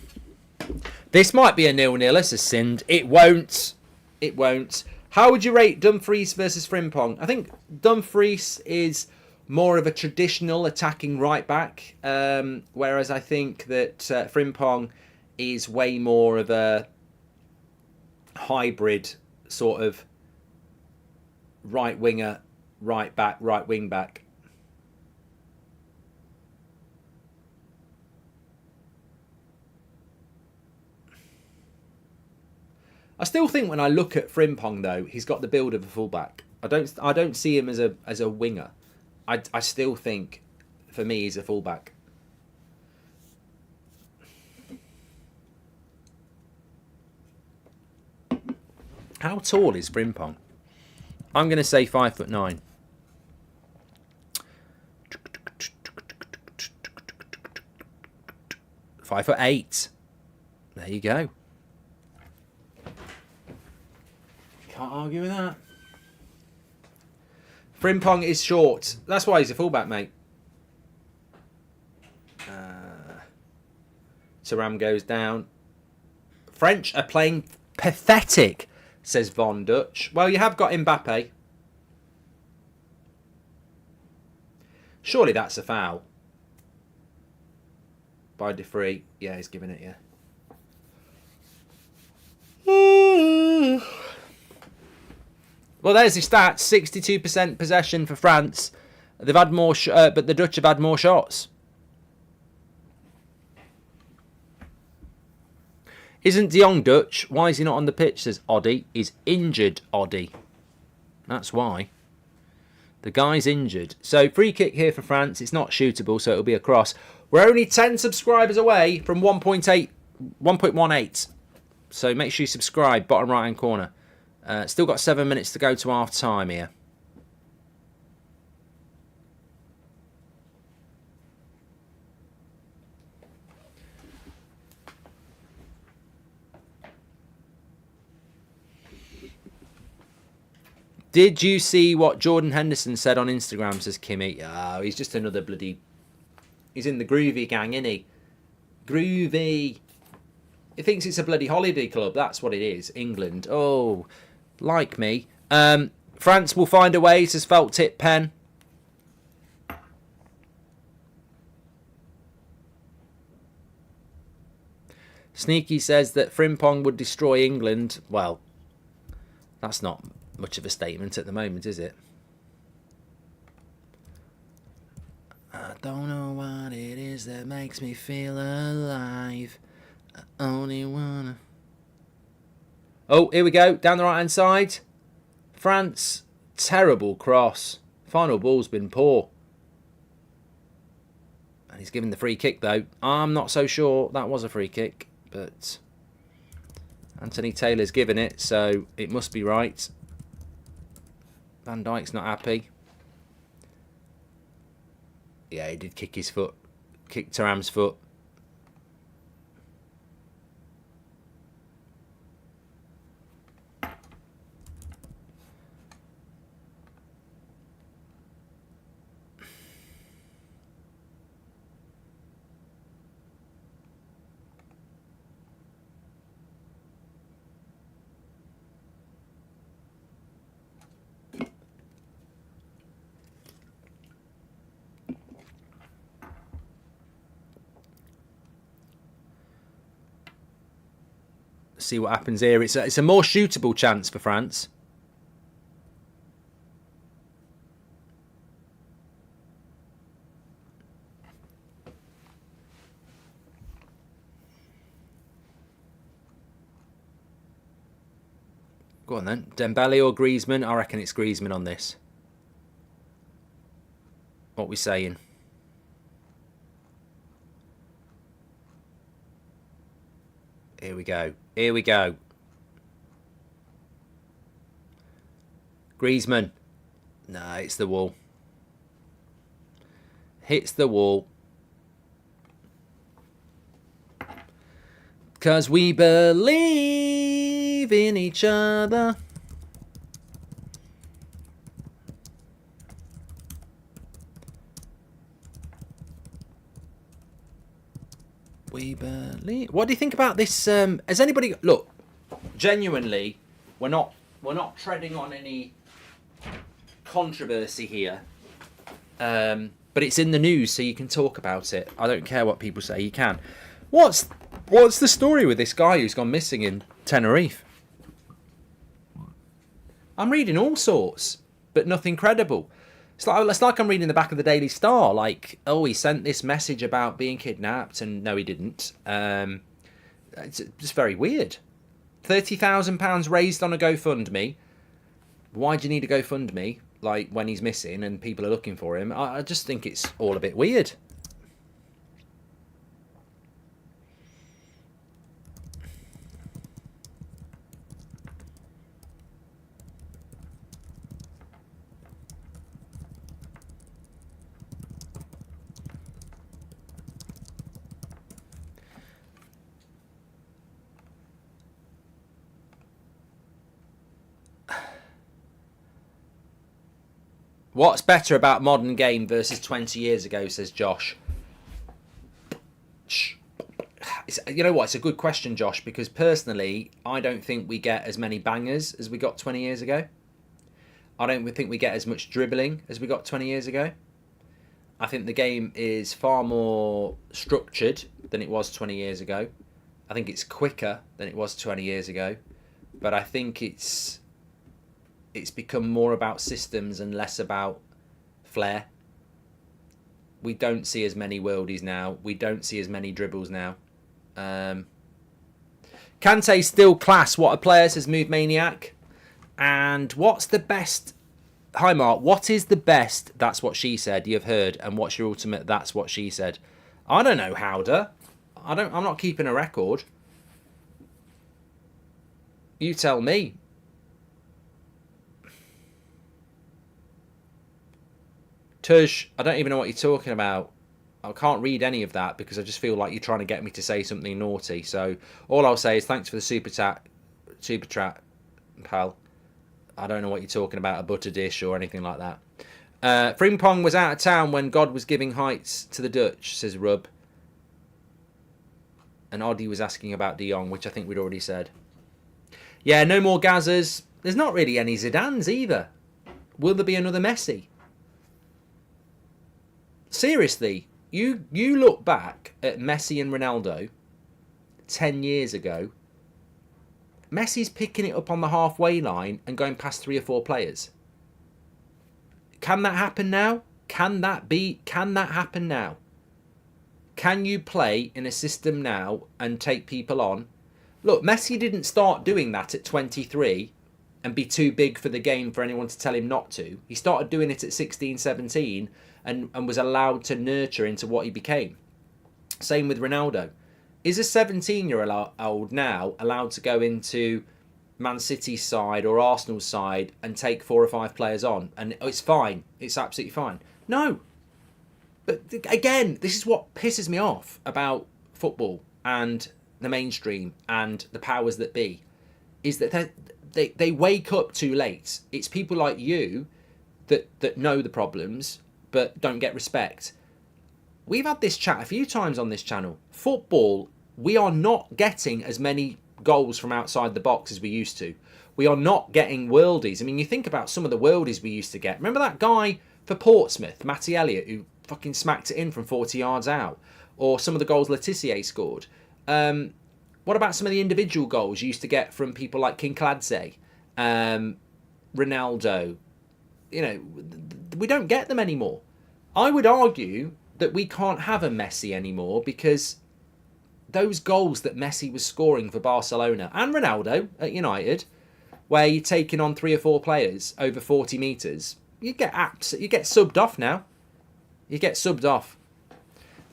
This might be a 0-0. It's a sind. It won't. It won't. How would you rate Dumfries versus Frimpong? I think Dumfries is more of a traditional attacking right back, whereas I think that Frimpong is way more of a hybrid sort of right winger, right back, right wing back. I still think when I look at Frimpong though, he's got the build of a fullback. I don't see him as a winger. I still think for me he's a fullback. How tall is Frimpong? I'm going to say 5'9". 5'8". There you go. Can't argue with that. Frimpong is short. That's why he's a fullback, mate. Thuram goes down. French are playing pathetic, says Von Dutch. Well, you have got Mbappe. Surely that's a foul. By De Vries. Yeah, he's giving it, yeah. Well, there's the stats. 62% possession for France. They've had more, but the Dutch have had more shots. Isn't De Jong Dutch? Why is he not on the pitch? Says Oddie. He's injured, Oddie. That's why. The guy's injured. So free kick here for France. It's not shootable, so it'll be a cross. We're only 10 subscribers away from 1.18. So make sure you subscribe. Bottom right hand corner. Still got 7 minutes to go to half time here. Did you see what Jordan Henderson said on Instagram, says Kimmy? Oh, he's just another bloody... He's in the groovy gang, isn't he? Groovy. He thinks it's a bloody holiday club. That's what it is. England. Oh, like me. France will find a way, says Felt Tip Pen. Sneaky says that Frimpong would destroy England. Well, that's not much of a statement at the moment, is it? I don't know what it is that makes me feel alive. I only wanna... Oh, here we go. Down the right-hand side. France. Terrible cross. Final ball's been poor. And he's given the free kick, though. I'm not so sure that was a free kick. But Anthony Taylor's given it, so it must be right. Van Dijk's not happy. Yeah, he did kick his foot. Kick Thuram's foot. See what happens here. It's a more shootable chance for France. Go on then. Dembele or Griezmann? I reckon it's Griezmann on this. What we saying? Here we go. Here we go. Griezmann. No, it's the wall. Hits the wall. 'Cause we believe in each other. We believe. What do you think about this? Has anybody look? Genuinely, we're not treading on any controversy here. But it's in the news, so you can talk about it. I don't care what people say. You can. What's the story with this guy who's gone missing in Tenerife? I'm reading all sorts, but nothing credible. It's like I'm reading the back of the Daily Star. Like, oh, he sent this message about being kidnapped, and no, he didn't. It's just very weird. £30,000 raised on a GoFundMe. Why do you need a GoFundMe? Like, when he's missing and people are looking for him? I just think it's all a bit weird. What's better about modern game versus 20 years ago, says Josh. You know what? It's a good question, Josh, because personally, I don't think we get as many bangers as we got 20 years ago. I don't think we get as much dribbling as we got 20 years ago. I think the game is far more structured than it was 20 years ago. I think it's quicker than it was 20 years ago. But I think it's become more about systems and less about flair. We don't see as many worldies now. We don't see as many dribbles now. Kante's still class. What a player, says Move Maniac. And what's the best? Hi Mark, what is the best? That's what she said. You've heard. And what's your ultimate? That's what she said. I don't know, Howder. I'm not keeping a record. You tell me. Tush, I don't even know what you're talking about. I can't read any of that because I just feel like you're trying to get me to say something naughty. So all I'll say is thanks for the super chat, pal. I don't know what you're talking about, a butter dish or anything like that. Frimpong was out of town when God was giving heights to the Dutch, says Rub. And Oddie was asking about De Jong, which I think we'd already said. Yeah, no more Gazas. There's not really any Zidanes either. Will there be another Messi? Seriously, you look back at Messi and Ronaldo 10 years ago. Messi's picking it up on the halfway line and going past 3 or 4 players. Can that happen now? Can that happen now? Can you play in a system now and take people on? Look, Messi didn't start doing that at 23 and be too big for the game for anyone to tell him not to. He started doing it at 16, 17 and was allowed to nurture into what he became. Same with Ronaldo. Is a 17-year-old now allowed to go into Man City's side or Arsenal's side and take 4 or 5 players on? And it's fine. It's absolutely fine. No. But again, this is what pisses me off about football and the mainstream and the powers that be, is that they wake up too late. It's people like you that know the problems but don't get respect. We've had this chat a few times on this channel. Football, we are not getting as many goals from outside the box as we used to. We are not getting worldies. I mean, you think about some of the worldies we used to get. Remember that guy for Portsmouth, Matty Elliott, who fucking smacked it in from 40 yards out? Or some of the goals Letitia scored. What about some of the individual goals you used to get from people like Kinkladze, Ronaldo? You know, we don't get them anymore. I would argue that we can't have a Messi anymore because those goals that Messi was scoring for Barcelona and Ronaldo at United, where you're taking on 3 or 4 players over 40 metres, you get subbed off now. You get subbed off.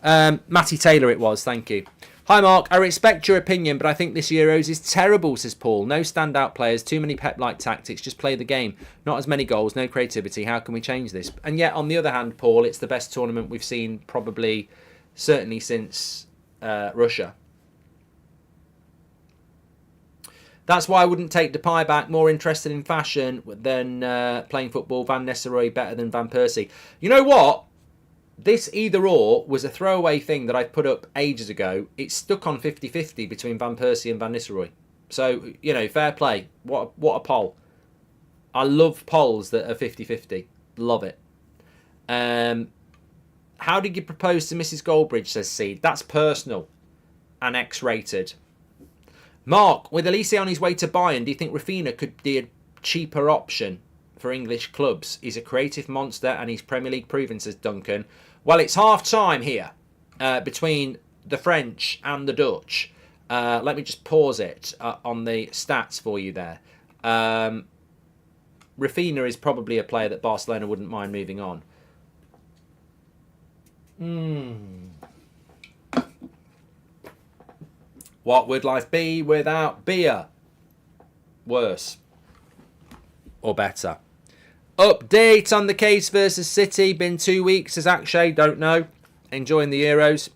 Matty Taylor it was, thank you. Hi Mark, I respect your opinion, but I think this Euros is terrible, says Paul. No standout players, too many Pep-like tactics, just play the game. Not as many goals, no creativity. How can we change this? And yet, on the other hand, Paul, it's the best tournament we've seen probably, certainly since Russia. That's why I wouldn't take Depay back. More interested in fashion than playing football. Van Nistelrooy better than Van Persie. You know what? This either or was a throwaway thing that I put up ages ago. It's stuck on 50-50 between Van Persie and Van Nistelrooy. So, you know, fair play. What a poll. I love polls that are 50-50. Love it. How did you propose to Mrs. Goldbridge, says Seed. That's personal and X-rated. Mark, with Elise on his way to Bayern, do you think Rafinha could be a cheaper option for English clubs? He's a creative monster and he's Premier League proven, says Duncan. Well, it's half-time here between the French and the Dutch. Let me just pause it on the stats for you there. Rafinha is probably a player that Barcelona wouldn't mind moving on. What would life be without beer? Worse. Or better. Update on the case versus City. Been 2 weeks, says Akshay. Don't know. Enjoying the Euros.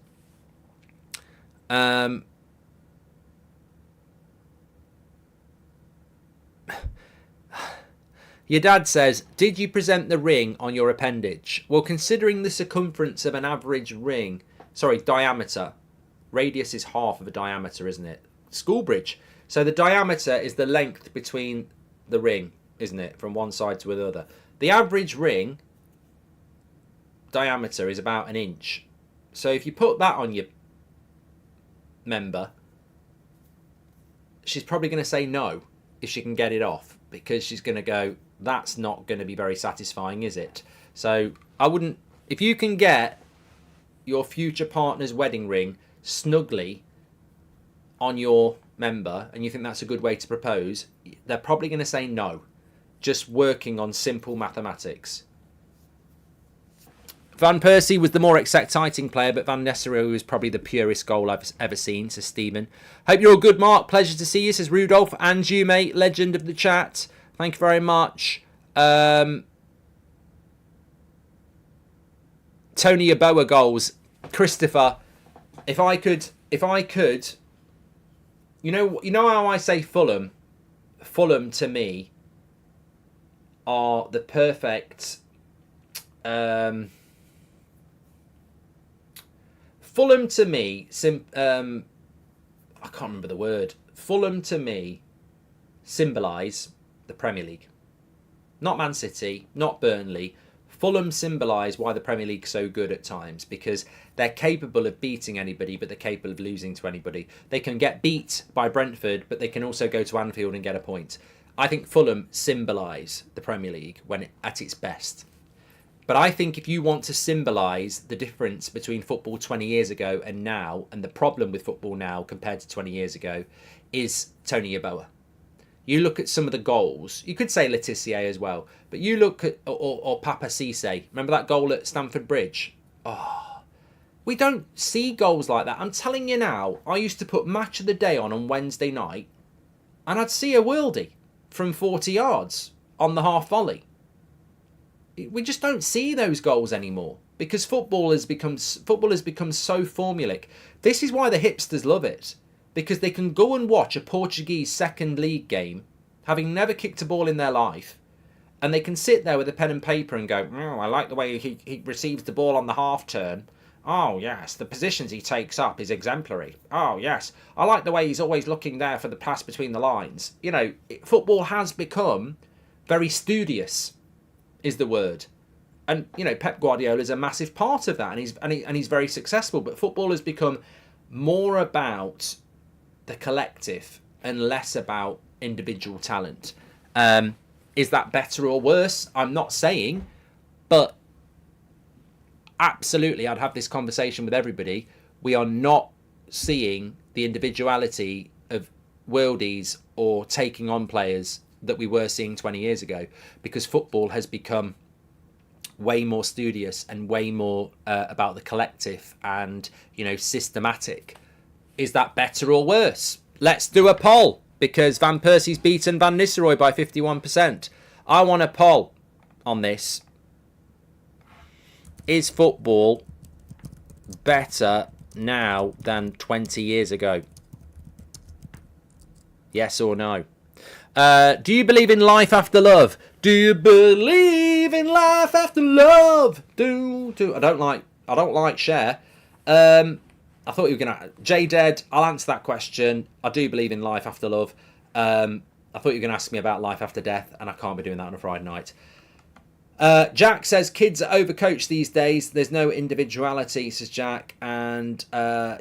Your dad says, did you present the ring on your appendage? Well, considering the circumference of an average ring, diameter. Radius is half of a diameter, isn't it? Goldbridge. So the diameter is the length between the ring, isn't it? From one side to the other. The average ring diameter is about 1 inch. So if you put that on your member, she's probably going to say no if she can get it off. Because she's going to go, that's not going to be very satisfying, is it? So I wouldn't... If you can get your future partner's wedding ring snugly on your member and you think that's a good way to propose, they're probably going to say no. Just working on simple mathematics. Van Persie was the more exciting player, but Van Nistelrooy was probably the purest goal I've ever seen, says Stephen. Hope you're all good, Mark. Pleasure to see you, says Rudolph. And you, mate. Legend of the chat. Thank you very much. Tony Yeboah goals. Christopher, if I could, you know how I say Fulham? Fulham to me are the perfect... Fulham to me, I can't remember the word. Fulham to me symbolise the Premier League. Not Man City, not Burnley. Fulham symbolise why the Premier League's so good at times, because they're capable of beating anybody, but they're capable of losing to anybody. They can get beat by Brentford, but they can also go to Anfield and get a point. I think Fulham symbolise the Premier League when at its best. But I think if you want to symbolise the difference between football 20 years ago and now, and the problem with football now compared to 20 years ago, is Tony Yeboah. You look at some of the goals. You could say Letitia as well. But you look at, or Papa Cisse. Remember that goal at Stamford Bridge? Oh, we don't see goals like that. I'm telling you now, I used to put Match of the Day on Wednesday night, and I'd see a worldie from 40 yards on the half volley. We just don't see those goals anymore because football has become so formulaic. This is why the hipsters love it, because they can go and watch a Portuguese second league game, having never kicked a ball in their life, and they can sit there with a pen and paper and go, oh, I like the way he receives the ball on the half turn. Oh, yes, the positions he takes up is exemplary. Oh, yes, I like the way he's always looking there for the pass between the lines. You know, football has become very studious, is the word. And, you know, Pep Guardiola is a massive part of that, and he's very successful. But football has become more about the collective and less about individual talent. Is that better or worse? I'm not saying, but absolutely, I'd have this conversation with everybody. We are not seeing the individuality of worldies or taking on players that we were seeing 20 years ago, because football has become way more studious and way more about the collective and, you know, systematic. Is that better or worse? Let's do a poll, because Van Persie's beaten Van Nistelrooy by 51%. I want a poll on this. Is football better now than 20 years ago? Yes or no? Do you believe in life after love? Do you believe in life after love? I don't like Cher. I thought you were gonna J Dead. I'll answer that question. I do believe in life after love. I thought you were gonna ask me about life after death, and I can't be doing that on a Friday night. Jack says kids are overcoached these days. There's no individuality, says Jack. And I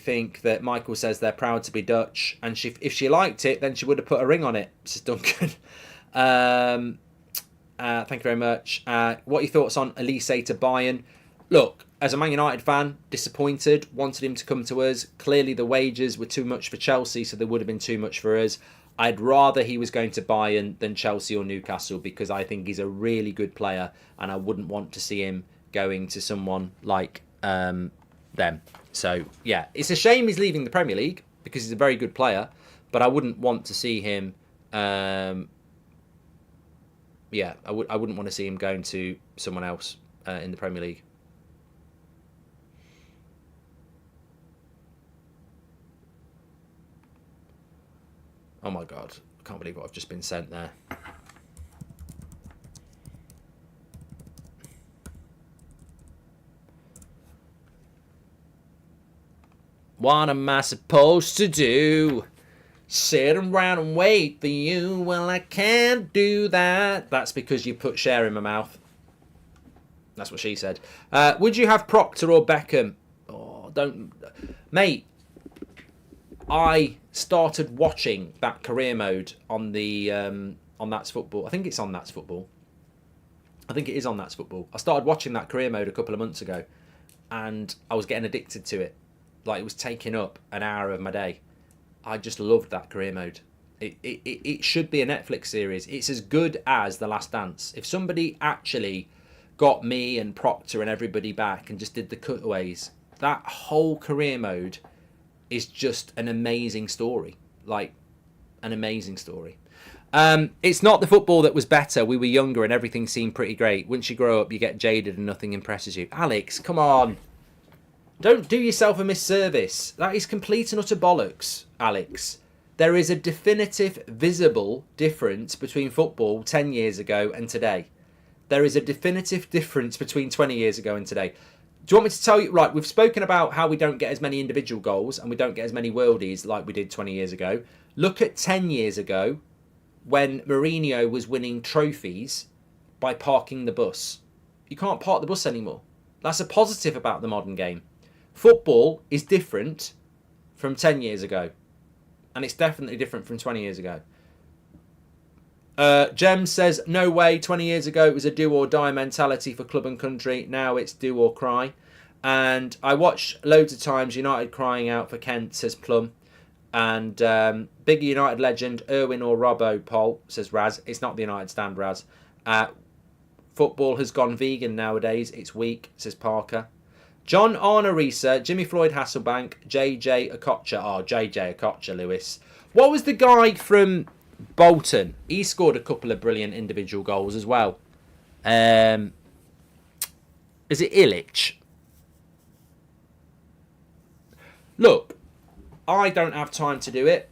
think that Michael says they're proud to be Dutch. And if she liked it, then she would have put a ring on it, says Duncan. Thank you very much. What are your thoughts on Elise to Bayern? Look, as a Man United fan, disappointed. Wanted him to come to us. Clearly the wages were too much for Chelsea, so they would have been too much for us. I'd rather he was going to Bayern than Chelsea or Newcastle because I think he's a really good player and I wouldn't want to see him going to someone like them. So, yeah, it's a shame he's leaving the Premier League because he's a very good player, but I wouldn't want to see him... I wouldn't want to see him going to someone else in the Premier League. Oh my God, I can't believe what I've just been sent there. What am I supposed to do? Sit around and wait for you? Well, I can't do that. That's because you put Cher in my mouth. That's what she said. Would you have Proctor or Beckham? Oh, don't... Mate, I started watching that career mode on the on That's Football. I think it's on That's Football. I think it is on That's Football. I started watching that career mode a couple of months ago, and I was getting addicted to it. Like, it was taking up an hour of my day. I just loved that career mode. It should be a Netflix series. It's as good as The Last Dance. If somebody actually got me and Proctor and everybody back and just did the cutaways, that whole career mode is just an amazing story. Like, an amazing story. It's not the football that was better. We were younger and everything seemed pretty great. Once you grow up, you get jaded and nothing impresses you. Alex, come on. Don't do yourself a misservice. That is complete and utter bollocks, Alex. There is a definitive, visible difference between football 10 years ago and today. There is a definitive difference between 20 years ago and today. Do you want me to tell you? Right, we've spoken about how we don't get as many individual goals and we don't get as many worldies like we did 20 years ago. Look at 10 years ago when Mourinho was winning trophies by parking the bus. You can't park the bus anymore. That's a positive about the modern game. Football is different from 10 years ago. And it's definitely different from 20 years ago. Jem says, no way, 20 years ago it was a do or die mentality for club and country. Now it's do or cry. And I watched loads of times United crying out for Kent, says Plum. And big United legend, Irwin or Robbo, Paul, says Raz. It's not the United stand, Raz. Football has gone vegan nowadays. It's weak, says Parker. John Arnerisa, Jimmy Floyd Hasselbank, JJ Okocha. Oh, JJ Okocha, Lewis. What was the guy from Bolton? He scored a couple of brilliant individual goals as well. Is it Illich? Look, I don't have time to do it.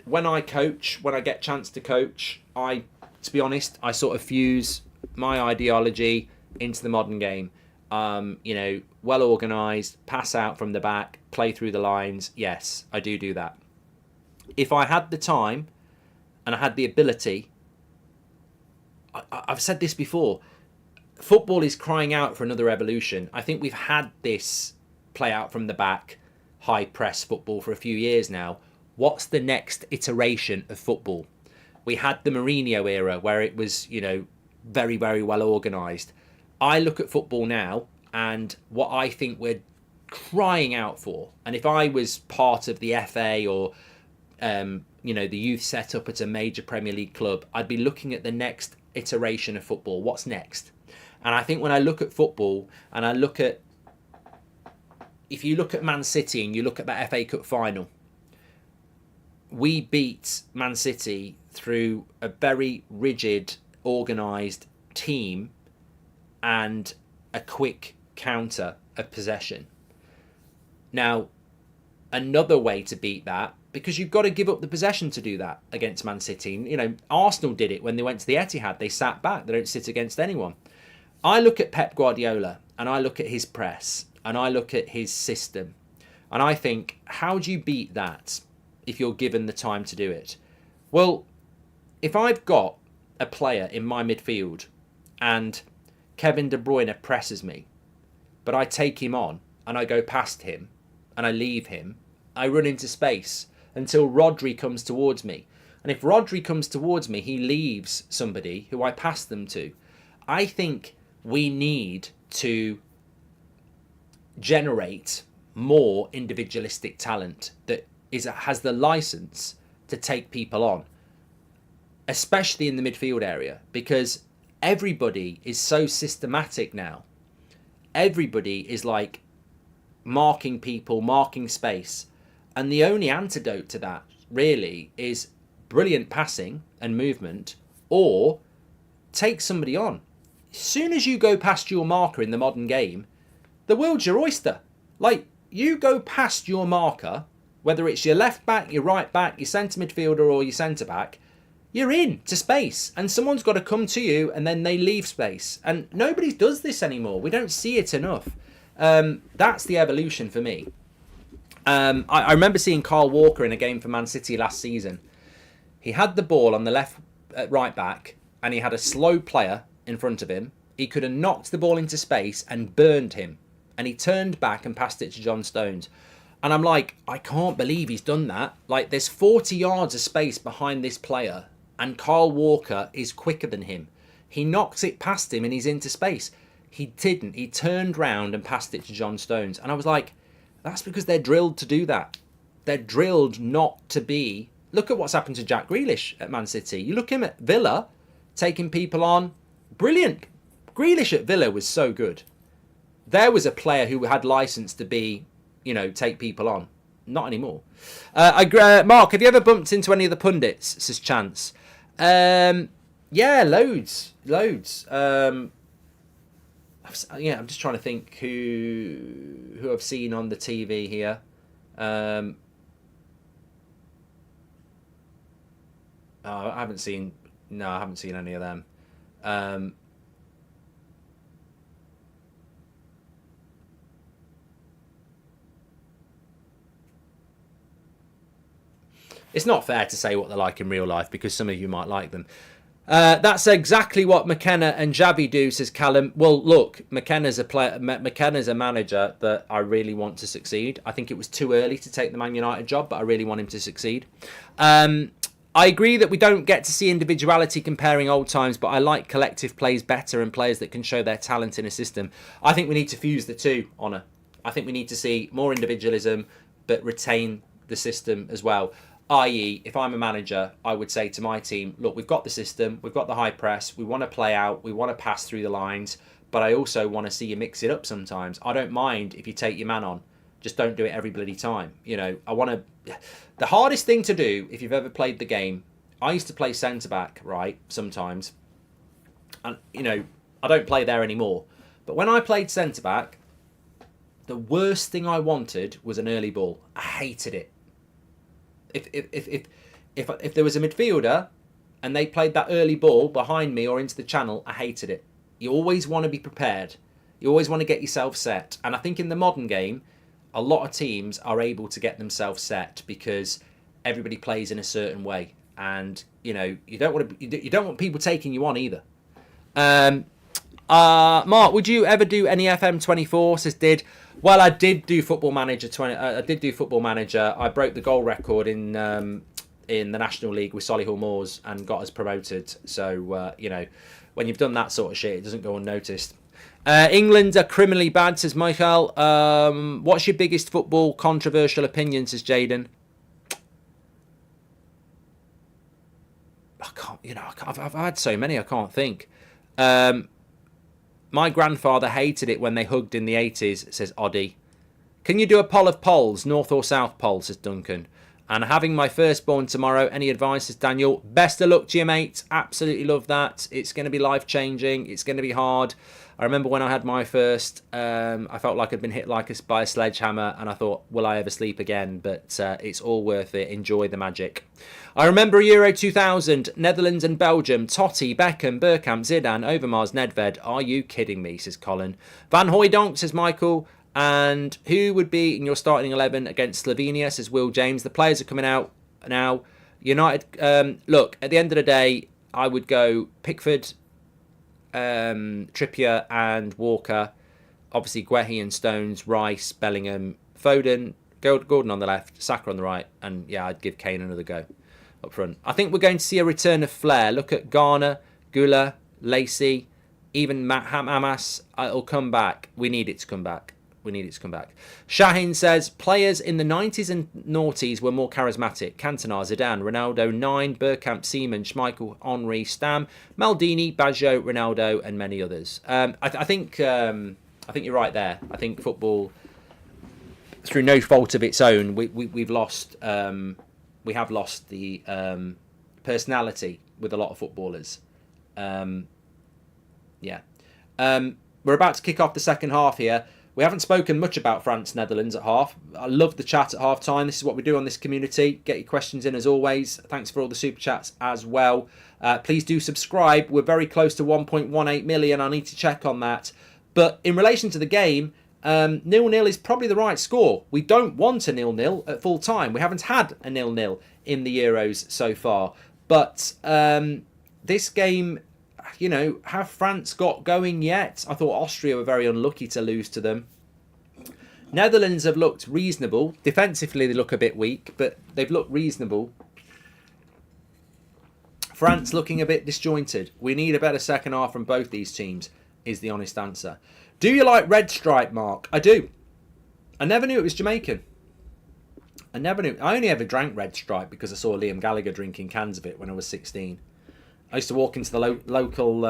When I coach, when I get a chance to coach, to be honest, I sort of fuse my ideology into the modern game. Well organised, pass out from the back, play through the lines. Yes, I do that. If I had the time and I had the ability, I've said this before, football is crying out for another evolution. I think we've had this play out from the back, high press football for a few years now. What's the next iteration of football? We had the Mourinho era where it was, very, very well organised. I look at football now and what I think we're crying out for, and if I was part of the FA or the youth setup at a major Premier League club, I'd be looking at the next iteration of football. What's next? And I think when I look at football and if you look at Man City and you look at that FA Cup final, we beat Man City through a very rigid, organised team and a quick counter of possession. Now, another way to beat that because you've got to give up the possession to do that against Man City. You know, Arsenal did it when they went to the Etihad. They sat back. They don't sit against anyone. I look at Pep Guardiola and I look at his press and I look at his system and I think, how do you beat that if you're given the time to do it? Well, if I've got a player in my midfield and Kevin De Bruyne presses me, but I take him on and I go past him and I leave him, I run into space until Rodri comes towards me. And if Rodri comes towards me, he leaves somebody who I pass them to. I think we need to generate more individualistic talent that has the license to take people on, especially in the midfield area, because everybody is so systematic now. Everybody is like marking people, marking space. And the only antidote to that really is brilliant passing and movement, or take somebody on. As soon as you go past your marker in the modern game, the world's your oyster. Like, you go past your marker, whether it's your left back, your right back, your centre midfielder or your centre back, you're in to space and someone's got to come to you and then they leave space. And nobody does this anymore. We don't see it enough. That's the evolution for me. I remember seeing Kyle Walker in a game for Man City last season. He had the ball on the left right back and he had a slow player in front of him. He could have knocked the ball into space and burned him. And he turned back and passed it to John Stones. And I'm like, I can't believe he's done that. Like, there's 40 yards of space behind this player and Kyle Walker is quicker than him. He knocks it past him and he's into space. He didn't. He turned round and passed it to John Stones. And I was like, that's because they're drilled to do that. They're drilled not to be... Look at what's happened to Jack Grealish at Man City. You look at him at Villa, taking people on. Brilliant. Grealish at Villa was so good. There was a player who had license to be, you know, take people on. Not anymore. Mark, have you ever bumped into any of the pundits, says Chance? Yeah, loads. I'm just trying to think who I've seen on the TV here. I haven't seen any of them. It's not fair to say what they're like in real life because some of you might like them. That's exactly what McKenna and Javi do, says Callum. Well, look, McKenna's a manager that I really want to succeed. I think it was too early to take the Man United job, but I really want him to succeed. I agree that we don't get to see individuality comparing old times, but I like collective plays better and players that can show their talent in a system. I think we need to fuse the two, Honor. I think we need to see more individualism, but retain the system as well. I.e., if I'm a manager, I would say to my team, look, we've got the system, we've got the high press, we want to play out, we want to pass through the lines, but I also want to see you mix it up sometimes. I don't mind if you take your man on, just don't do it every bloody time. You know, the hardest thing to do, if you've ever played the game, I used to play centre-back, right, sometimes, and, you know, I don't play there anymore, but when I played centre-back, the worst thing I wanted was an early ball. I hated it. If there was a midfielder and they played that early ball behind me or into the channel, I hated it. You always want to be prepared. You always want to get yourself set. And I think in the modern game, a lot of teams are able to get themselves set because everybody plays in a certain way. And, you know, you don't want people taking you on either. Mark, would you ever do any FM24? Says did. Well, I did do Football Manager 20. I did do Football Manager. I broke the goal record in the National League with Solihull Moors and got us promoted. So you know, when you've done that sort of shit, it doesn't go unnoticed. England are criminally bad, says Michael. What's your biggest football controversial opinion, says Jaden? I can't. You know, I've had so many. I can't think. My grandfather hated it when they hugged in the 80s, says Oddie. Can you do a poll of polls, North or South Pole, says Duncan. And having my firstborn tomorrow. Any advice, Daniel? Best of luck to you, mate. Absolutely love that. It's going to be life-changing. It's going to be hard. I remember when I had my first, I felt like I'd been hit by a sledgehammer, and I thought, will I ever sleep again? But it's all worth it. Enjoy the magic. I remember Euro 2000, Netherlands and Belgium, Totti, Beckham, Bergkamp, Zidane, Overmars, Nedved. Are you kidding me, says Colin. Van Hooijdonk, says Michael. And who would be in your starting 11 against Slovenia, says Will James. The players are coming out now. United, look, at the end of the day, I would go Pickford, Trippier and Walker. Obviously, Guehi and Stones, Rice, Bellingham, Foden, Gordon on the left, Saka on the right. And yeah, I'd give Kane another go up front. I think we're going to see a return of flair. Look at Garner, Gula, Lacey, even Hamas. It'll come back. We need it to come back. We need it to come back. Shahin says, players in the 90s and noughties were more charismatic. Cantona, Zidane, Ronaldo, 9, Bergkamp, Seaman, Schmeichel, Henry, Stam, Maldini, Baggio, Ronaldo, and many others. I think you're right there. I think football, through no fault of its own, we've lost. We have lost the personality with a lot of footballers. We're about to kick off the second half here. We haven't spoken much about France, Netherlands at half. I love the chat at half time. This is what we do on this community. Get your questions in as always. Thanks for all the super chats as well. Please do subscribe. We're very close to 1.18 million. I need to check on that. But in relation to the game, 0-0 is probably the right score. We don't want a 0-0 at full time. We haven't had a 0-0 in the Euros so far. But this game, have France got going yet? I thought Austria were very unlucky to lose to them. Netherlands have looked reasonable. Defensively, they look a bit weak, but they've looked reasonable. France looking a bit disjointed. We need a better second half from both these teams, is the honest answer. Do you like Red Stripe, Mark? I do. I never knew it was Jamaican. I only ever drank Red Stripe because I saw Liam Gallagher drinking cans of it when I was 16. I used to walk into the local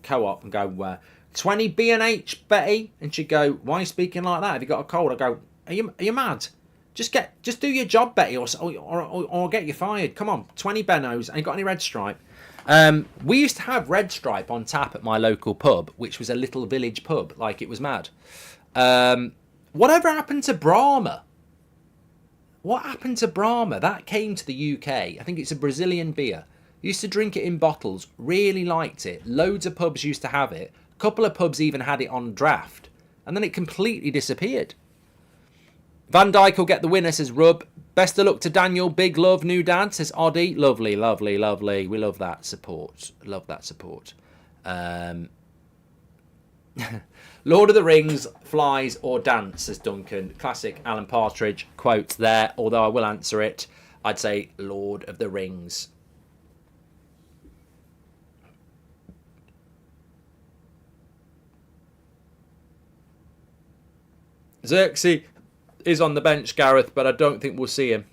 co-op and go, 20 B&H, Betty? And she'd go, why are you speaking like that? Have you got a cold? I go, are you mad? Just do your job, Betty, or I'll get you fired. Come on, 20 Bennos. Ain't got any Red Stripe? We used to have Red Stripe on tap at my local pub, which was a little village pub. Like, it was mad. Whatever happened to Brahma? What happened to Brahma? That came to the UK. I think it's a Brazilian beer. Used to drink it in bottles. Really liked it. Loads of pubs used to have it. A couple of pubs even had it on draft. And then it completely disappeared. Van Dijk will get the winner, says Rub. Best of luck to Daniel. Big love, new dad, says Oddie. Lovely, lovely, lovely. We love that support. Love that support. Lord of the Rings, flies or dance, says Duncan. Classic Alan Partridge quote there, although I will answer it. I'd say Lord of the Rings. Xerxes is on the bench, Gareth, but I don't think we'll see him.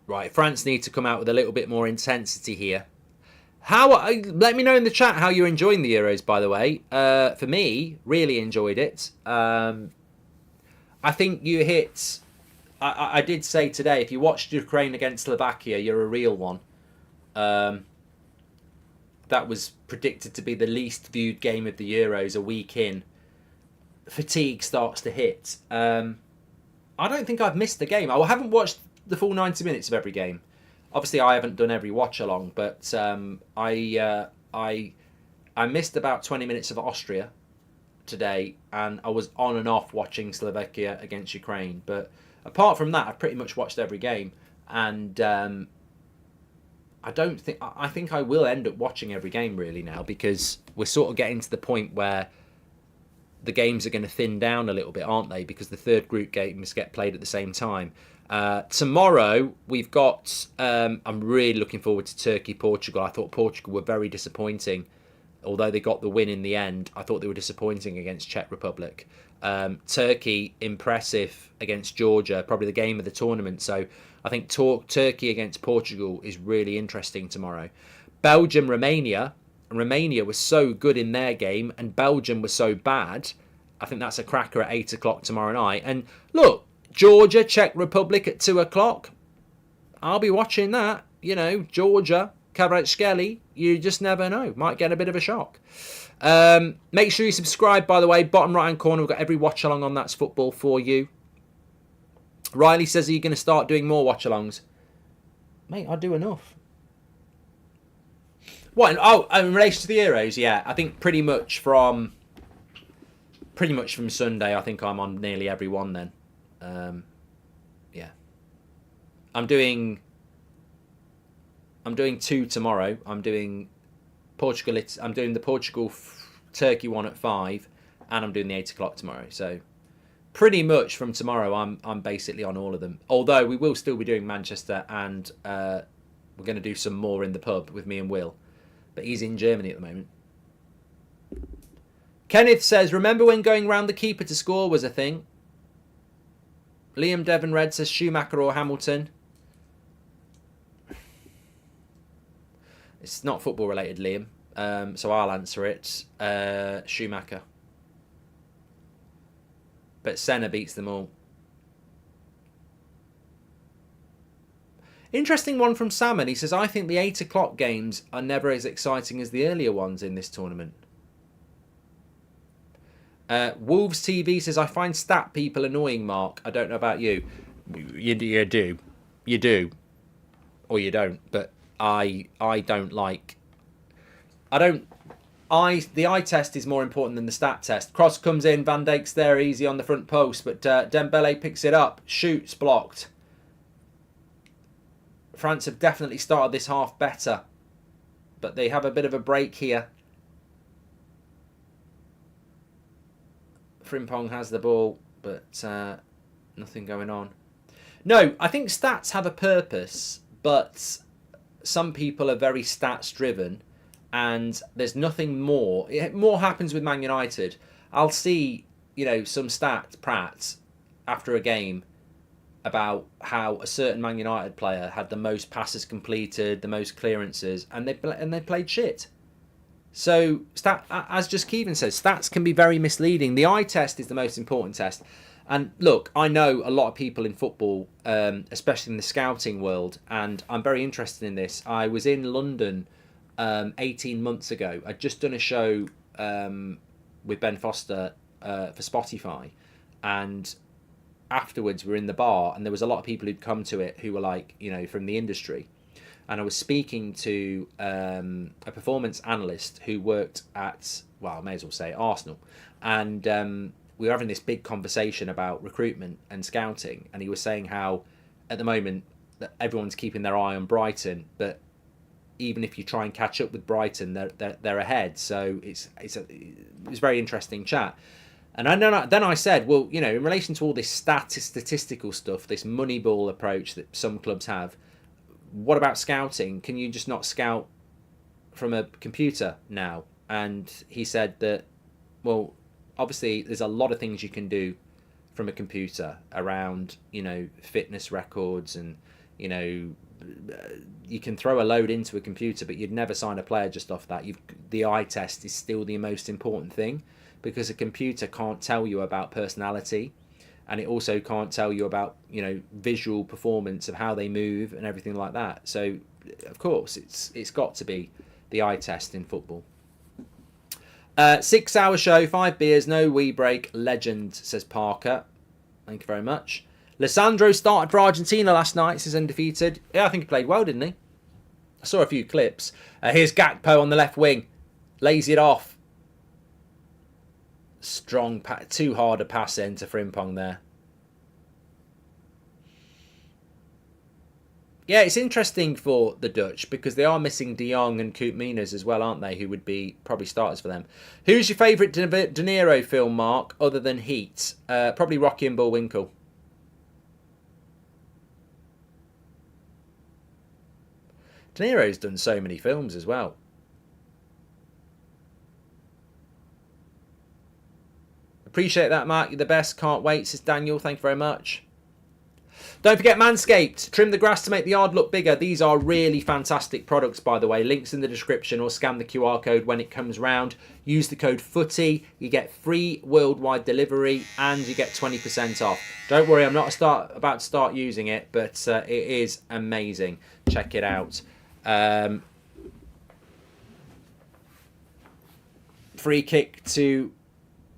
Right, France need to come out with a little bit more intensity here. Let me know in the chat how you're enjoying the Euros, by the way. For me, really enjoyed it. I think you hit... I did say today, if you watched Ukraine against Slovakia, you're a real one. That was predicted to be the least viewed game of the Euros a week in. Fatigue starts to hit. I don't think I've missed a game. I haven't watched the full 90 minutes of every game. Obviously, I haven't done every watch along, but I missed about 20 minutes of Austria today, and I was on and off watching Slovakia against Ukraine. But apart from that, I've pretty much watched every game, and I think I will end up watching every game really now, because we're sort of getting to the point where the games are going to thin down a little bit, aren't they? Because the third group games get played at the same time. Tomorrow we've got I'm really looking forward to Turkey-Portugal. I thought Portugal were very disappointing, although they got the win in the end. I thought they were disappointing against Czech Republic. Turkey, impressive against Georgia, probably the game of the tournament. So I think Turkey against Portugal is really interesting tomorrow. Belgium, Romania. Romania was so good in their game and Belgium was so bad. I think that's a cracker at 8 o'clock tomorrow night. And look, Georgia, Czech Republic at 2 o'clock. I'll be watching that. You know, Georgia, Kvaratskhelia, you just never know. Might get a bit of a shock. Make sure you subscribe, by the way. Bottom right-hand corner, we've got every watch-along on That's Football for you. Riley says, are you going to start doing more watch-alongs? Mate, I do enough. What? Oh, in relation to the Euros, yeah. I think pretty much from Sunday, I think I'm on nearly every one then. Yeah. I'm doing 2 tomorrow. I'm doing Portugal. I'm doing the Portugal-Turkey one at 5, and I'm doing the 8 o'clock tomorrow. So pretty much from tomorrow, I'm basically on all of them. Although we will still be doing Manchester, and we're going to do some more in the pub with me and Will. But he's in Germany at the moment. Kenneth says, remember when going round the keeper to score was a thing? Liam Devon Red says Schumacher or Hamilton. It's not football related, Liam. So I'll answer it. Schumacher. But Senna beats them all. Interesting one from Salmon. He says, I think the 8 o'clock games are never as exciting as the earlier ones in this tournament. Wolves TV says, I find stat people annoying, Mark. I don't know about you. You do. You do. Or you don't. But I don't like... the eye test is more important than the stat test. Cross comes in, Van Dijk's there, easy on the front post, but Dembele picks it up, shoots, blocked. France have definitely started this half better, but they have a bit of a break here. Frimpong has the ball, but nothing going on. No, I think stats have a purpose, but some people are very stats driven. And there's nothing more. More happens with Man United. I'll see, some stats, Pratt, after a game about how a certain Man United player had the most passes completed, the most clearances, and they played shit. So, as just Keevan says, stats can be very misleading. The eye test is the most important test. And look, I know a lot of people in football, especially in the scouting world, and I'm very interested in this. I was in London 18 months ago. I'd just done a show with Ben Foster for Spotify, and afterwards we were in the bar and there was a lot of people who'd come to it who were like, from the industry, and I was speaking to a performance analyst who worked at, well, I may as well say Arsenal, and we were having this big conversation about recruitment and scouting, and he was saying how at the moment that everyone's keeping their eye on Brighton, but even if you try and catch up with Brighton, they're ahead. So it's a very interesting chat. And then I said, well, in relation to all this statistical stuff, this Moneyball approach that some clubs have, what about scouting? Can you just not scout from a computer now? And he said that, well, obviously there's a lot of things you can do from a computer around, fitness records and, you can throw a load into a computer, but you'd never sign a player just off that. The eye test is still the most important thing, because a computer can't tell you about personality, and it also can't tell you about visual performance of how they move and everything like that. So of course it's got to be the eye test in football. 6 hour show, 5 beers, no wee break. Legend, says Parker. Thank you very much. Lissandro started for Argentina last night, says Undefeated. Yeah, I think he played well, didn't he? I saw a few clips. Here's Gakpo on the left wing. Lays it off. Strong, too hard a pass into Frimpong there. Yeah, it's interesting for the Dutch because they are missing De Jong and Koopmeiners as well, aren't they? Who would be probably starters for them. Who's your favourite De Niro film, Mark, other than Heat? Probably Rocky and Bullwinkle. De Niro's done so many films as well. Appreciate that, Mark. You're the best. Can't wait, says Daniel. Thank you very much. Don't forget Manscaped. Trim the grass to make the yard look bigger. These are really fantastic products, by the way. Links in the description, or scan the QR code when it comes round. Use the code FOOTY. You get free worldwide delivery and you get 20% off. Don't worry, I'm not about to start using it, but it is amazing. Check it out. Free kick to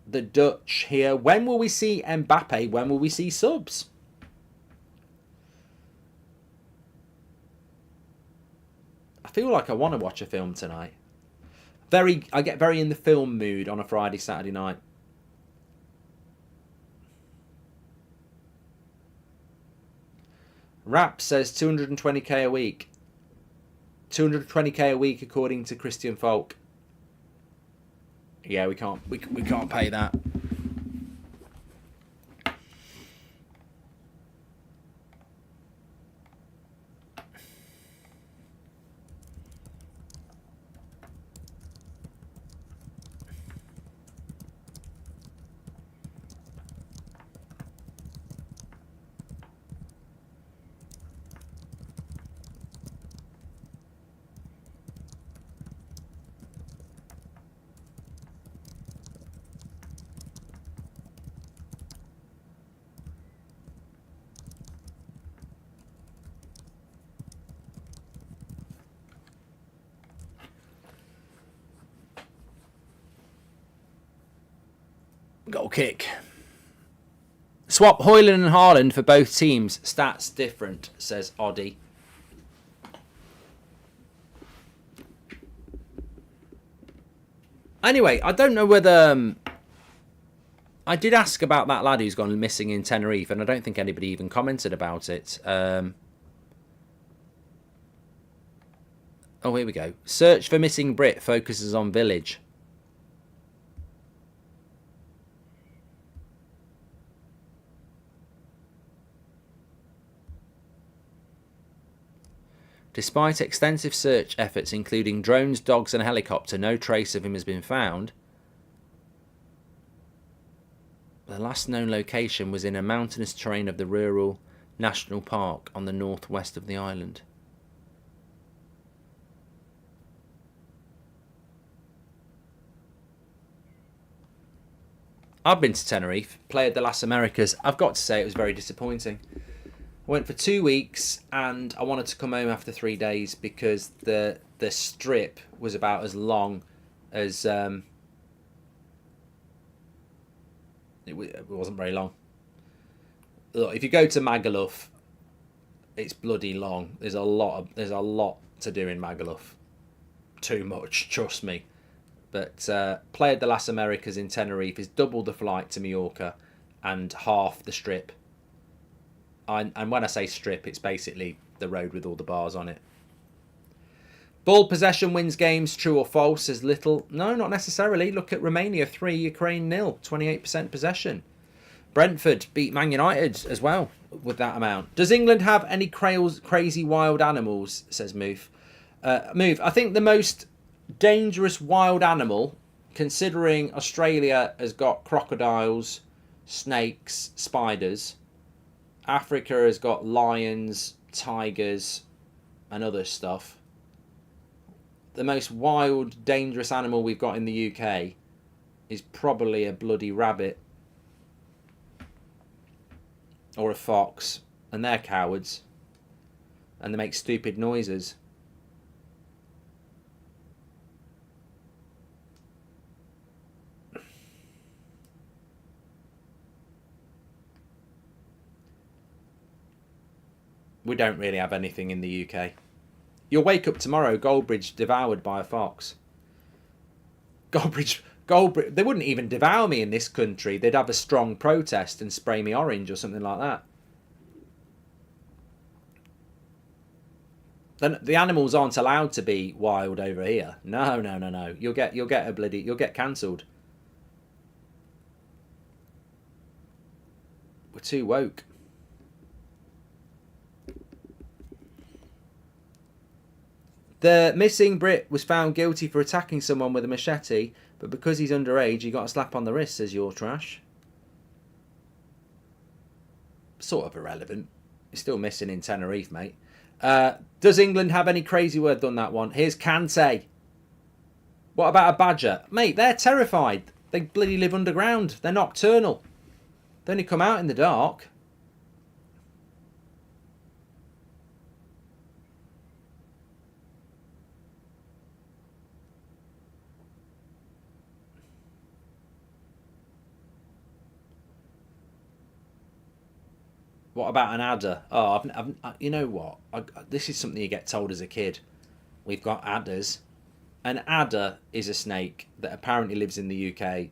the Dutch here. When will we see Mbappe? When will we see subs? I feel like I want to watch a film tonight. I get very in the film mood on a Friday, Saturday night. Rap says 220k a week. 220k a week according to Christian Falk. Yeah, we can't pay that. Goal kick. Swap Højlund and Haaland for both teams. Stats different, says Oddie. Anyway, I don't know whether... I did ask about that lad who's gone missing in Tenerife, and I don't think anybody even commented about it. Oh, here we go. Search for missing Brit focuses on village. Despite extensive search efforts, including drones, dogs and a helicopter, no trace of him has been found. The last known location was in a mountainous terrain of the rural national park on the northwest of the island. I've been to Tenerife, played the Las Americas. I've got to say it was very disappointing. I went for 2 weeks and I wanted to come home after 3 days because the strip was about as long as... it wasn't very long. Look, if you go to Magaluf, it's bloody long. There's a lot to do in Magaluf. Too much, trust me. But played the Las Americas in Tenerife is double the flight to Mallorca and half the strip. And when I say strip, it's basically the road with all the bars on it. Ball possession wins games, true or false, says Little. No, not necessarily. Look at Romania 3, Ukraine 0, 28% possession. Brentford beat Man United as well with that amount. Does England have any crazy wild animals, says Move. Move, I think the most dangerous wild animal, considering Australia has got crocodiles, snakes, spiders... Africa has got lions, tigers, and other stuff. The most wild, dangerous animal we've got in the UK is probably a bloody rabbit. Or a fox. And they're cowards. And they make stupid noises. We don't really have anything in the UK. You'll wake up tomorrow, Goldbridge devoured by a fox. Goldbridge, they wouldn't even devour me in this country. They'd have a strong protest and spray me orange or something like that. Then the animals aren't allowed to be wild over here. No. You'll get cancelled. We're too woke. The missing Brit was found guilty for attacking someone with a machete, but because he's underage, he got a slap on the wrist, says Your Trash. sort of irrelevant. He's still missing in Tenerife, mate. Does England have any crazy word done that one? Here's Kante. What about a badger? Mate, they're terrified. They bloody live underground. They're nocturnal. They only come out in the dark. What about an adder? Oh, you know what? This is something you get told as a kid. We've got adders. An adder is a snake that apparently lives in the UK.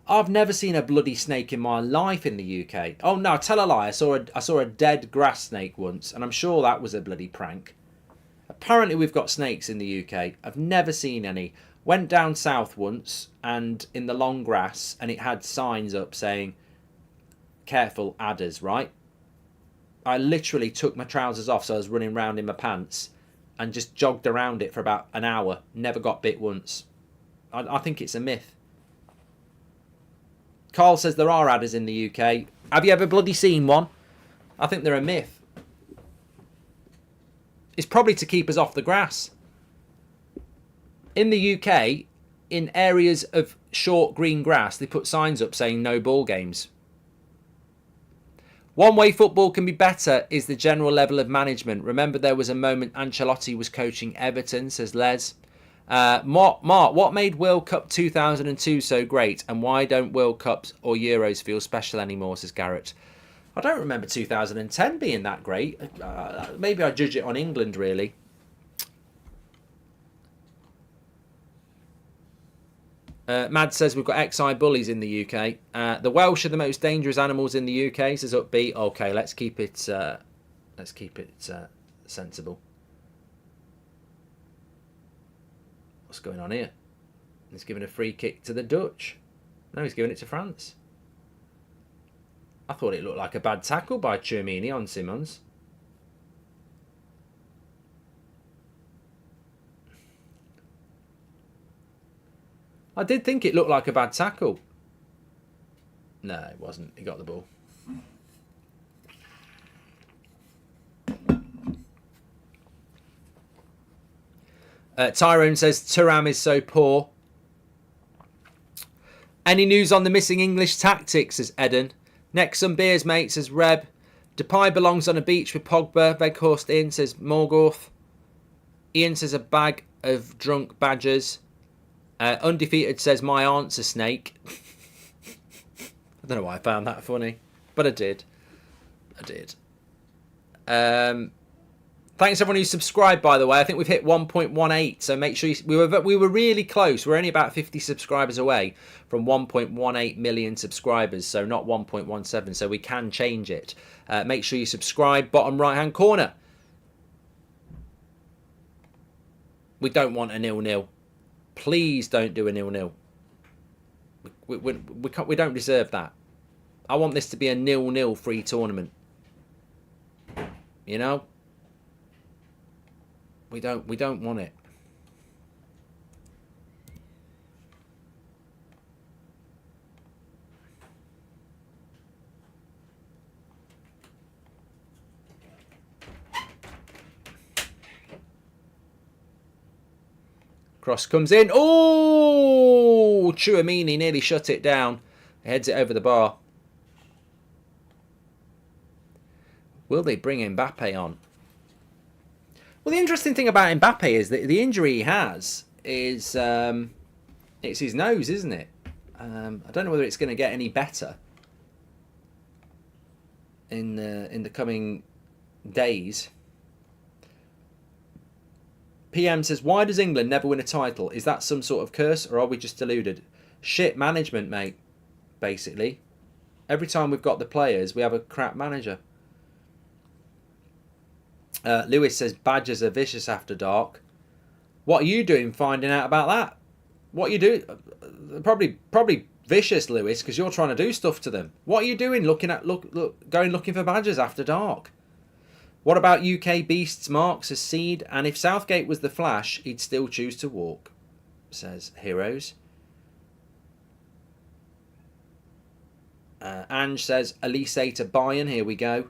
I've never seen a bloody snake in my life in the UK. Oh no, tell a lie. I saw a dead grass snake once, and I'm sure that was a bloody prank. Apparently we've got snakes in the UK. I've never seen any. Went down south once, and in the long grass, and it had signs up saying, "Careful adders," right? I literally took my trousers off, so I was running around in my pants, and just jogged around it for about an hour. Never got bit once. I think it's a myth. Carl says there are adders in the UK. Have you ever bloody seen one? I think they're a myth. It's probably to keep us off the grass. In the UK, in areas of short green grass, they put signs up saying no ball games. One way football can be better is the general level of management. Remember there was a moment Ancelotti was coaching Everton, says Les. Mark, what made World Cup 2002 so great, and why don't World Cups or Euros feel special anymore, says Garrett. I don't remember 2010 being that great. Maybe I judge it on England, really. Mad says we've got XI bullies in the UK. The Welsh are the most dangerous animals in the UK, says Upbeat. Okay, let's keep it sensible. What's going on here? He's giving a free kick to the Dutch. No, he's giving it to France. I thought it looked like a bad tackle by Tchouaméni on Simons. I did think it looked like a bad tackle. No, it wasn't. He got the ball. Tyrone says Thuram is so poor. Any news on the missing English tactics, says Eden. Next some beers, mate, says Reb. Depay belongs on a beach with Pogba. Veghorst in, says Morgoth. Ian says a bag of drunk badgers. Undefeated says my aunt's a snake. I don't know why I found that funny, but I did. Thanks everyone who subscribed, by the way. I think we've hit 1.18, so make sure we were really close. We're only about 50 subscribers away from 1.18 million subscribers, so not 1.17, so we can change it. Make sure you subscribe, bottom right hand corner. We don't want a 0-0. Please don't do a 0-0. We don't deserve that. I want this to be a 0-0 free tournament. You know? We don't want it. Cross comes in. Oh! Tchouaméni nearly shut it down. Heads it over the bar. Will they bring Mbappe on? Well, the interesting thing about Mbappe is that the injury he has is it's his nose, isn't it? I don't know whether it's going to get any better in the coming days. PM says, why does England never win a title? Is that some sort of curse, or are we just deluded? Shit management, mate, basically. Every time we've got the players, we have a crap manager. Lewis says, badgers are vicious after dark. What are you doing finding out about that? What are you doing? Probably vicious, Lewis, because you're trying to do stuff to them. What are you doing going looking for badgers after dark? What about UK beasts, Mark, says Seed? And if Southgate was the Flash, he'd still choose to walk, says Heroes. Ange says Elise to Bayern. Here we go.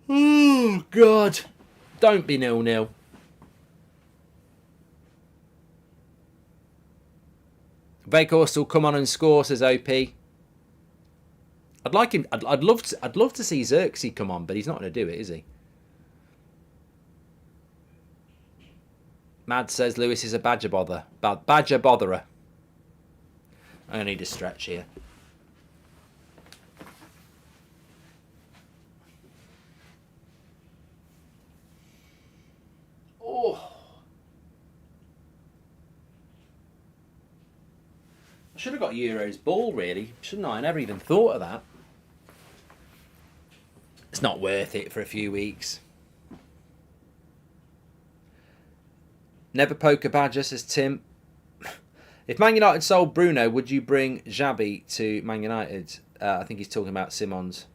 Oh, God. Don't be 0-0. Veghorst will come on and score, says OP. I'd like him. I'd love to see Xerxes come on, but he's not going to do it, is he? Mad says Lewis is a badger botherer. I need a stretch here. Oh. I should have got Euro's ball, really. Shouldn't I? I never even thought of that. It's not worth it for a few weeks. Never poke a badger, says Tim. If Man United sold Bruno, would you bring Xabi to Man United? I think he's talking about Simons.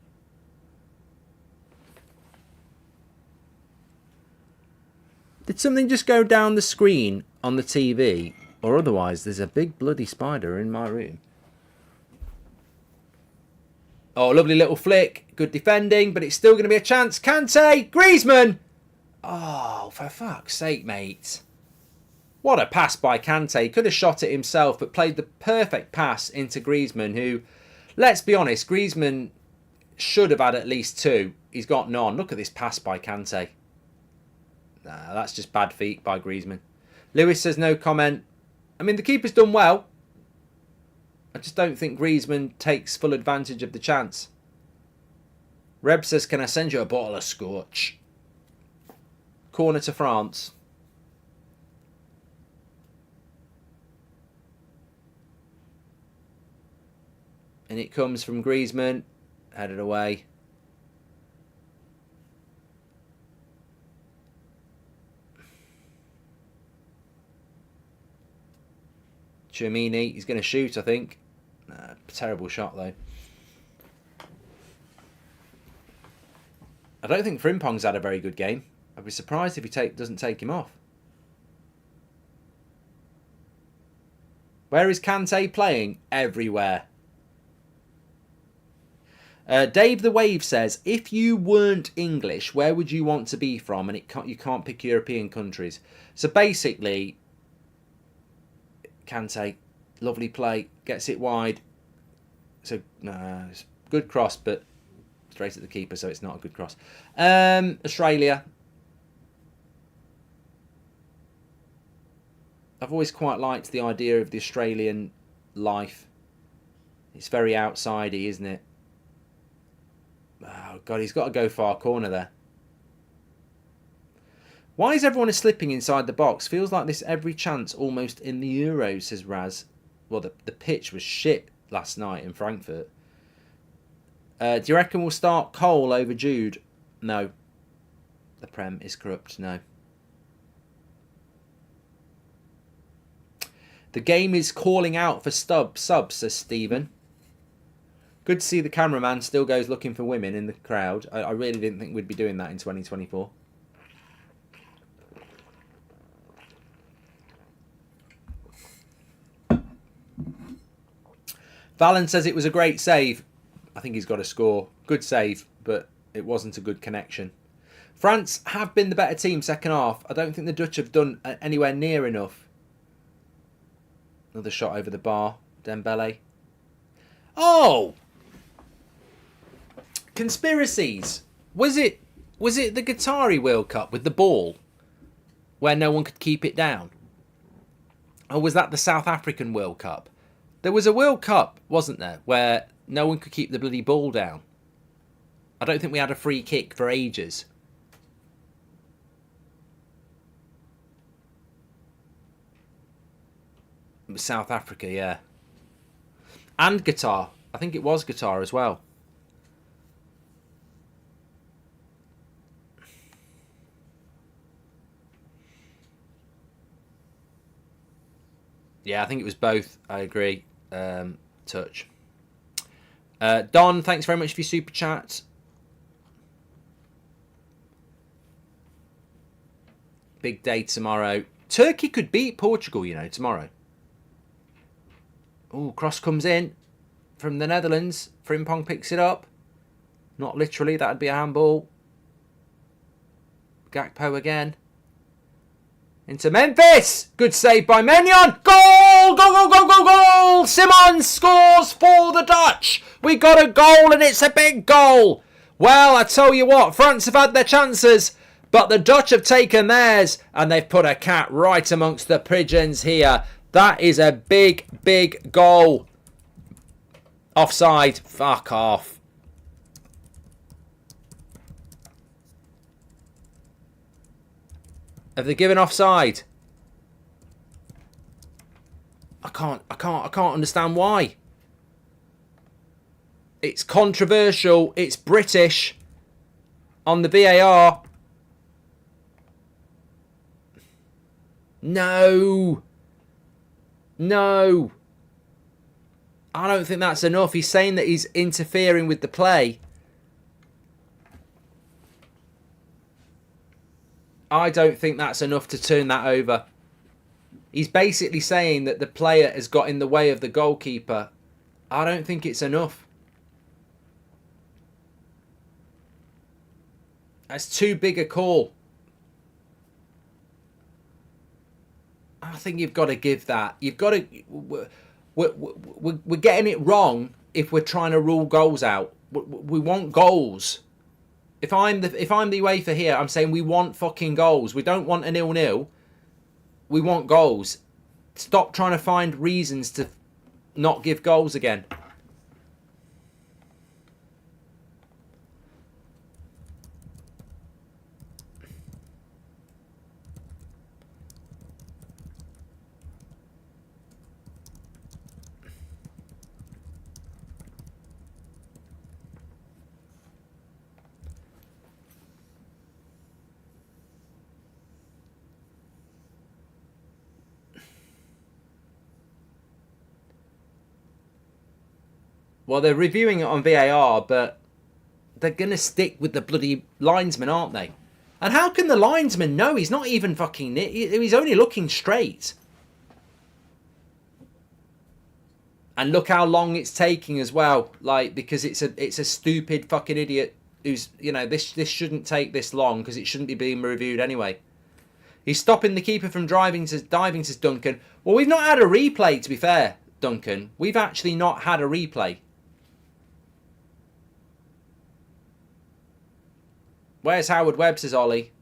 Did something just go down the screen on the TV? Or otherwise, there's a big bloody spider in my room. Oh, lovely little flick. Good defending, but it's still going to be a chance. Kante! Griezmann! Oh, for fuck's sake, mate. What a pass by Kante. He could have shot it himself, but played the perfect pass into Griezmann, who, let's be honest, Griezmann should have had at least two. He's got none. Look at this pass by Kante. Nah, that's just bad feet by Griezmann. Lewis says no comment. I mean, the keeper's done well. I just don't think Griezmann takes full advantage of the chance. Reb says, can I send you a bottle of scotch? Corner to France. And it comes from Griezmann. Headed away. Tchouaméni, he's going to shoot, I think. Terrible shot, though. I don't think Frimpong's had a very good game. I'd be surprised if he doesn't take him off. Where is Kante playing? Everywhere. Dave the Wave says, if you weren't English, where would you want to be from? And you can't pick European countries. So basically, Kante, lovely play, gets it wide. So, it's good cross, but straight at the keeper, so it's not a good cross. Australia. I've always quite liked the idea of the Australian life. It's very outsidey, isn't it? Oh, God, he's got to go far corner there. Why is everyone slipping inside the box? Feels like this every chance almost in the Euros, says Raz. Well, the pitch was shit last night in Frankfurt. Do you reckon we'll start Cole over Jude? No. The Prem is corrupt, no. The game is calling out for subs, says Stephen. Good to see the cameraman still goes looking for women in the crowd. I really didn't think we'd be doing that in 2024. Valen says it was a great save. I think he's got a score. Good save, but it wasn't a good connection. France have been the better team second half. I don't think the Dutch have done anywhere near enough. Another shot over the bar. Dembele. Oh! Conspiracies. Was it the Qatari World Cup with the ball where no one could keep it down? Or was that the South African World Cup? There was a World Cup, wasn't there, where no one could keep the bloody ball down. I don't think we had a free kick for ages. It was South Africa, yeah. And Qatar. I think it was Qatar as well. Yeah, I think it was both. I agree. Touch. Don, thanks very much for your super chat. Big day tomorrow. Turkey could beat Portugal, you know, tomorrow. Oh, cross comes in from the Netherlands. Frimpong picks it up. Not literally, that would be a handball. Gakpo again. Into Memphis. Good save by Maignan. Goal! Goal, goal, goal, goal, goal! Simons scores for the Dutch. We got a goal and it's a big goal. Well, I tell you what, France have had their chances, but the Dutch have taken theirs and they've put a cat right amongst the pigeons here. That is a big, big goal. Offside. Fuck off. Have they given offside? I can't understand why. It's controversial. It's British on the VAR. No. No. I don't think that's enough. He's saying that he's interfering with the play. I don't think that's enough to turn that over. He's basically saying that the player has got in the way of the goalkeeper. I don't think it's enough. That's too big a call. I think you've got to give that. You've got to... We're getting it wrong if we're trying to rule goals out. We want goals. If I'm the UEFA here, I'm saying we want fucking goals. We don't want a 0-0. We want goals. Stop trying to find reasons to not give goals again. Well, they're reviewing it on VAR, but they're going to stick with the bloody linesman, aren't they? And how can the linesman know? He's not even fucking... He's only looking straight. And look how long it's taking as well. Like, because it's a stupid fucking idiot who's... You know, this shouldn't take this long because it shouldn't be being reviewed anyway. He's stopping the keeper from diving, says Duncan. Well, we've not had a replay, to be fair, Duncan. We've actually not had a replay. Where's Howard Webb, says Ollie.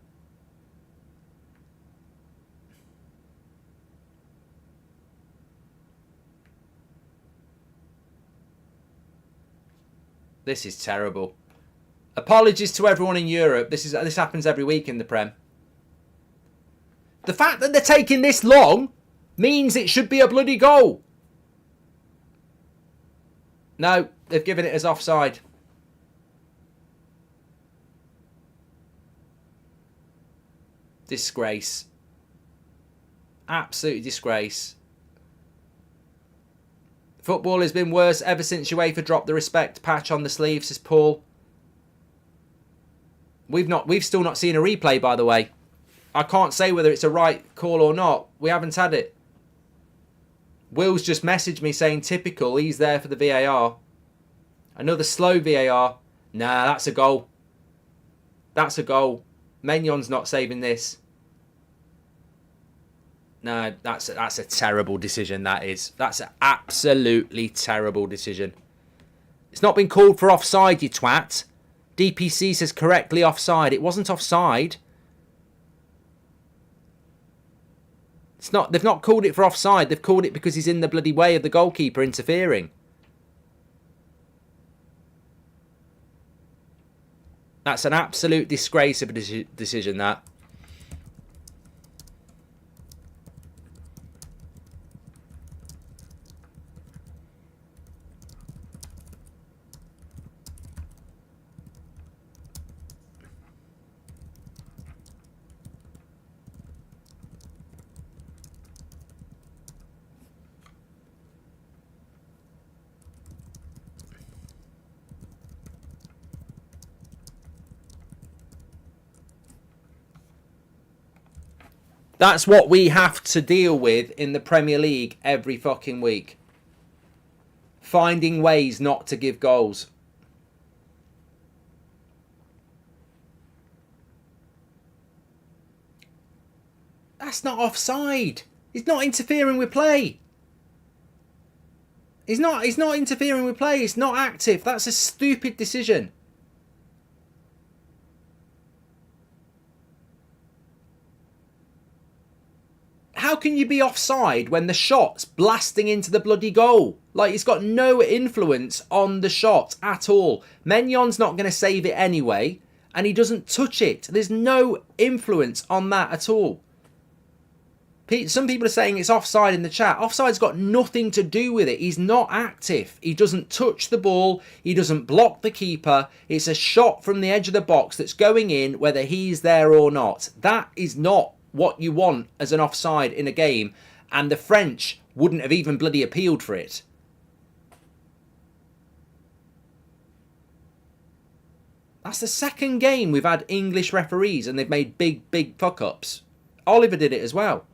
This is terrible. Apologies to everyone in Europe. This happens every week in the Prem. The fact that they're taking this long means it should be a bloody goal. No, they've given it as offside. Disgrace. Absolute disgrace. Football has been worse ever since UEFA dropped the respect patch on the sleeve, says Paul. We've still not seen a replay, by the way. I can't say whether it's a right call or not. We haven't had it. Will's just messaged me saying typical, he's there for the VAR. Another slow VAR. Nah, that's a goal. That's a goal. Maignan's not saving this. No, that's a terrible decision, that is. That's an absolutely terrible decision. It's not been called for offside, you twat. DPC says correctly offside. It wasn't offside. It's not. They've not called it for offside. They've called it because he's in the bloody way of the goalkeeper interfering. That's an absolute disgrace of a decision, that. That's what we have to deal with in the Premier League every fucking week. Finding ways not to give goals. That's not offside. He's not interfering with play. He's not interfering with play. It's not active. That's a stupid decision. How can you be offside when the shot's blasting into the bloody goal? Like, it's got no influence on the shot at all. Maignan not going to save it anyway, and he doesn't touch it. There's no influence on that at all. Some people are saying it's offside in the chat. Offside's got nothing to do with it. He's not active. He doesn't touch the ball. He doesn't block the keeper. It's a shot from the edge of the box that's going in whether he's there or not. That is not what you want as an offside in a game. And the French wouldn't have even bloody appealed for it. That's the second game we've had English referees and they've made big fuck-ups. Oliver did it as well.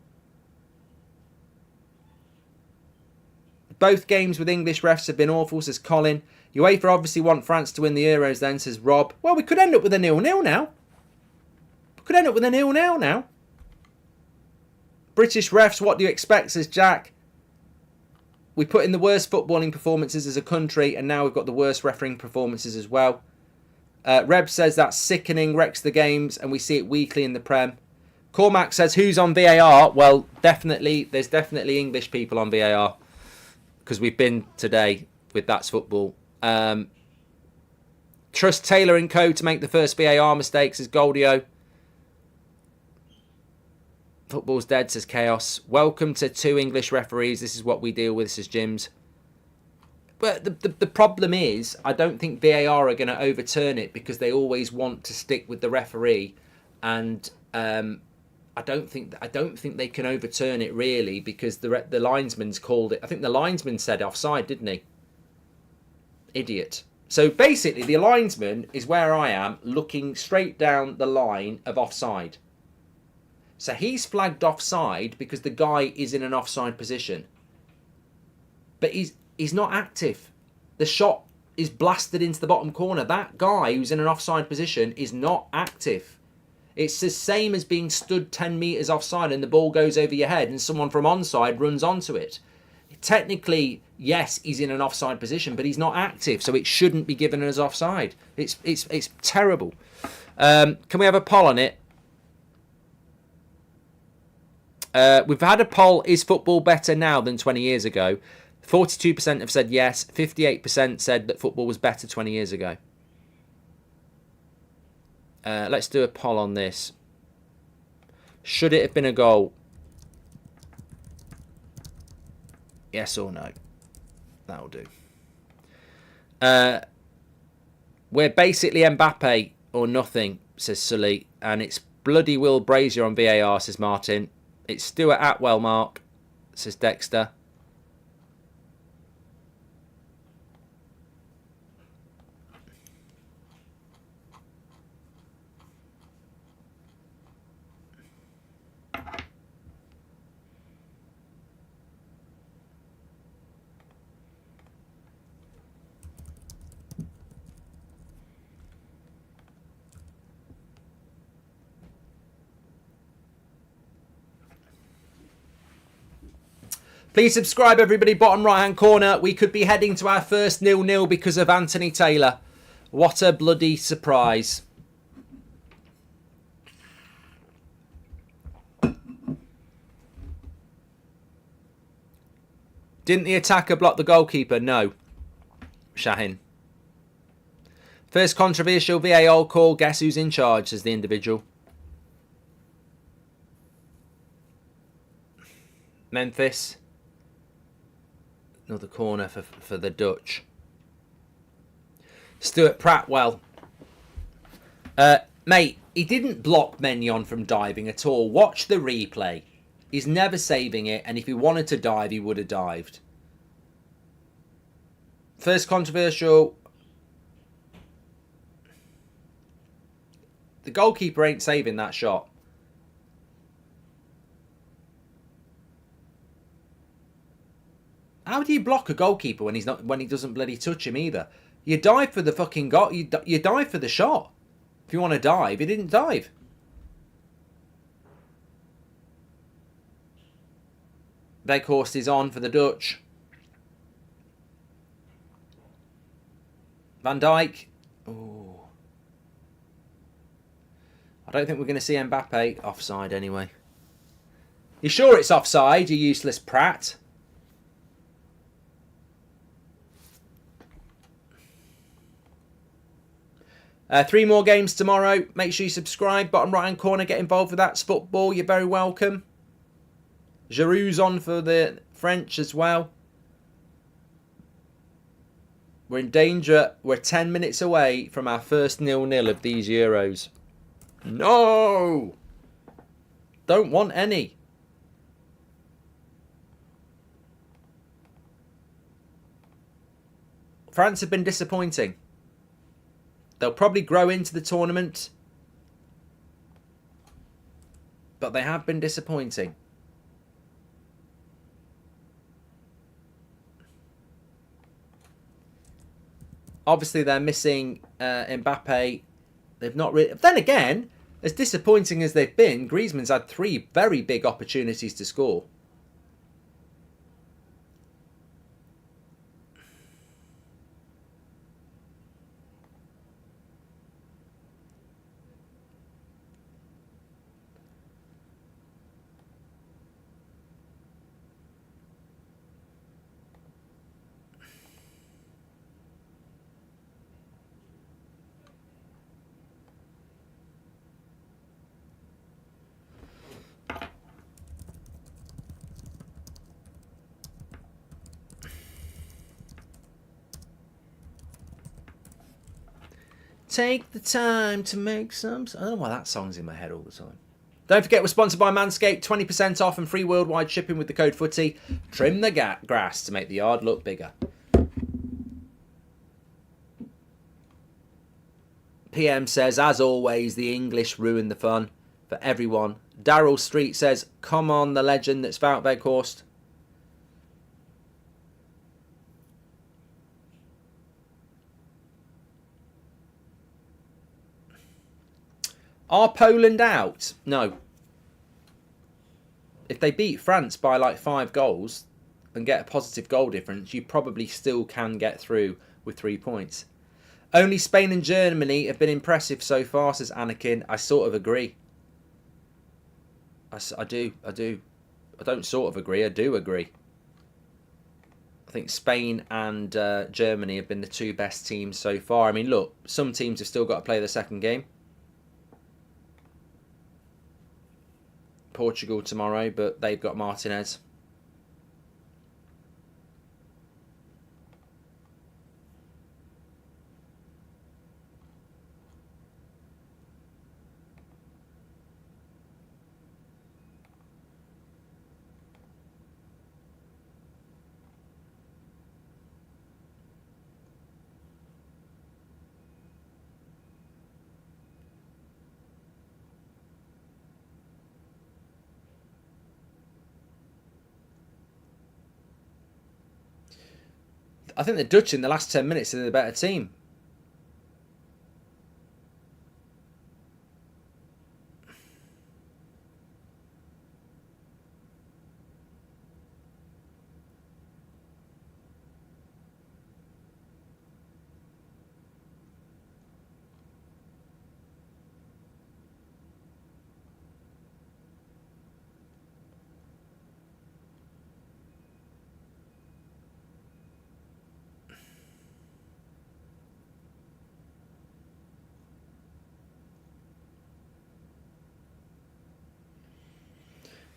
Both games with English refs have been awful, says Colin. UEFA obviously want France to win the Euros then, says Rob. Well, we could end up with a 0-0 now. We could end up with a 0-0 now. British refs, what do you expect, says Jack. We put in the worst footballing performances as a country, and now we've got the worst refereeing performances as well. Reb says that's sickening, wrecks the games, and we see it weekly in the Prem. Cormac says, who's on VAR? Well, definitely, there's definitely English people on VAR. Because we've been today with That's Football. Trust Taylor and Co. to make the first VAR mistakes, says Goldio. Football's dead, says Chaos. Welcome to 2 English referees. This is what we deal with, says Jims. But the problem is, I don't think VAR are going to overturn it because they always want to stick with the referee. And I don't think they can overturn it really because the linesman's called it. I think the linesman said offside, didn't he? Idiot. So basically, the linesman is where I am, looking straight down the line of offside. So he's flagged offside because the guy is in an offside position, but he's not active. The shot is blasted into the bottom corner. That guy who's in an offside position is not active. It's the same as being stood 10 metres offside and the ball goes over your head and someone from onside runs onto it. Technically, yes, he's in an offside position, but he's not active, so it shouldn't be given as offside. It's terrible. Can we have a poll on it? We've had a poll, is football better now than 20 years ago? 42% have said yes, 58% said that football was better 20 years ago. Let's do a poll on this. Should it have been a goal? Yes or no? That'll do. We're basically Mbappe or nothing, says Sully. And it's bloody Will Brazier on VAR, says Martin. It's Stuart Atwell, Mark, says Dexter. Please subscribe, everybody. Bottom right-hand corner. We could be heading to our first 0-0 because of Anthony Taylor. What a bloody surprise. Didn't the attacker block the goalkeeper? No. Shahin. First controversial VAR call. Guess who's in charge, says the individual. Memphis. Another corner for the Dutch. Stuart Pratwell. Mate, he didn't block Maignan from diving at all. Watch the replay. He's never saving it, and if he wanted to dive, he would have dived. First controversial. The goalkeeper ain't saving that shot. do you block a goalkeeper when he doesn't bloody touch him either? You dive for the fucking goal. You dive for the shot. If you want to dive, he didn't dive. Weghorst is on for the Dutch. Van Dijk. Ooh. I don't think we're going to see Mbappe offside anyway. You sure it's offside, you useless prat? Three more games tomorrow. Make sure you subscribe. Bottom right hand corner, get involved with that. It's football. You're very welcome. Giroud's on for the French as well. We're in danger. We're 10 minutes away from our first 0-0 of these Euros. No! Don't want any. France have been disappointing. They'll probably grow into the tournament. But they have been disappointing. Obviously, they're missing Mbappe. They've not really... Then again, as disappointing as they've been, Griezmann's had 3 very big opportunities to score. Take the time to make some... I don't know why that song's in my head all the time. Don't forget we're sponsored by Manscaped. 20% off and free worldwide shipping with the code FOOTY. Trim the grass to make the yard look bigger. PM says, as always, the English ruin the fun for everyone. Daryl Street says, come on, the legend that's Wout Weghorst. Are Poland out? No. If they beat France by like 5 goals and get a positive goal difference, you probably still can get through with 3 points. Only Spain and Germany have been impressive so far, says Anakin. I sort of agree. I do. I don't sort of agree. I do agree. I think Spain and Germany have been the 2 best teams so far. I mean, look, some teams have still got to play the second game. Portugal tomorrow, but they've got Martinez. I think the Dutch in the last 10 minutes are the better team.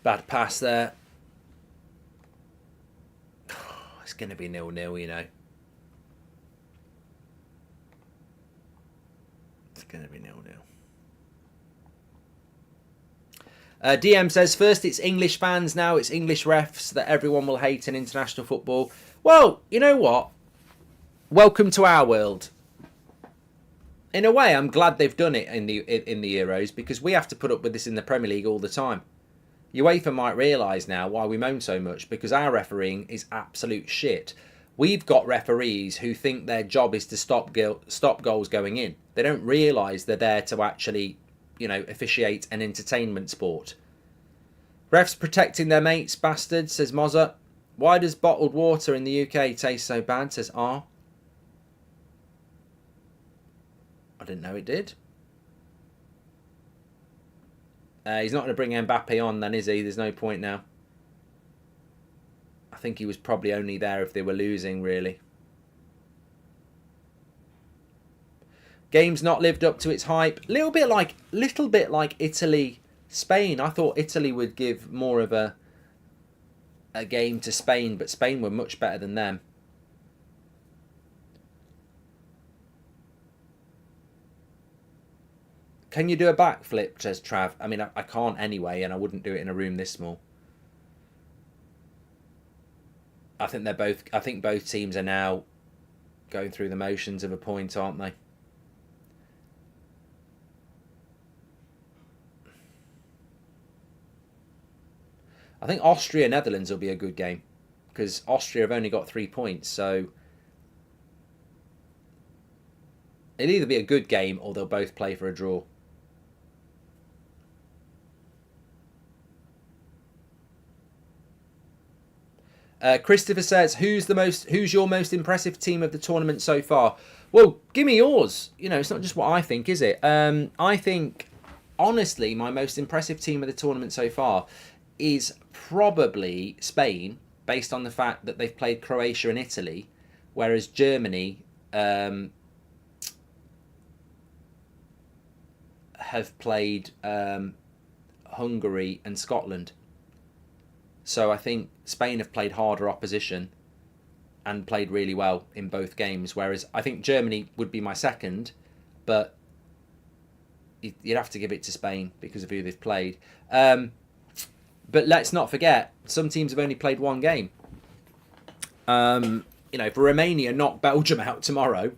Bad pass there. It's going to be 0-0, you know. It's going to be 0-0. DM says, first it's English fans, now it's English refs that everyone will hate in international football. Well, you know what? Welcome to our world. In a way, I'm glad they've done it in the Euros, because we have to put up with this in the Premier League all the time. UEFA might realise now why we moan so much, because our refereeing is absolute shit. We've got referees who think their job is to stop goals going in. They don't realise they're there to actually, officiate an entertainment sport. Refs protecting their mates, bastards, says Mozza. Why does bottled water in the UK taste so bad, says R. I didn't know it did. He's not going to bring Mbappe on then, is he? There's no point now. I think he was probably only there if they were losing, really. Game's not lived up to its hype. Little bit like Italy, Spain. I thought Italy would give more of a game to Spain, but Spain were much better than them. Can you do a backflip, says Trav? I mean, I can't anyway, and I wouldn't do it in a room this small. I think both teams are now going through the motions of a point, aren't they? I think Austria-Netherlands will be a good game, because Austria have only got 3 points, so it'll either be a good game or they'll both play for a draw. Christopher says, who's your most impressive team of the tournament so far? Well, give me yours. It's not just what I think, is it? I think, honestly, my most impressive team of the tournament so far is probably Spain, based on the fact that they've played Croatia and Italy, whereas Germany have played Hungary and Scotland. So I think Spain have played harder opposition and played really well in both games, whereas I think Germany would be my second, but you'd have to give it to Spain because of who they've played. But let's not forget, some teams have only played one game. If Romania knock Belgium out tomorrow,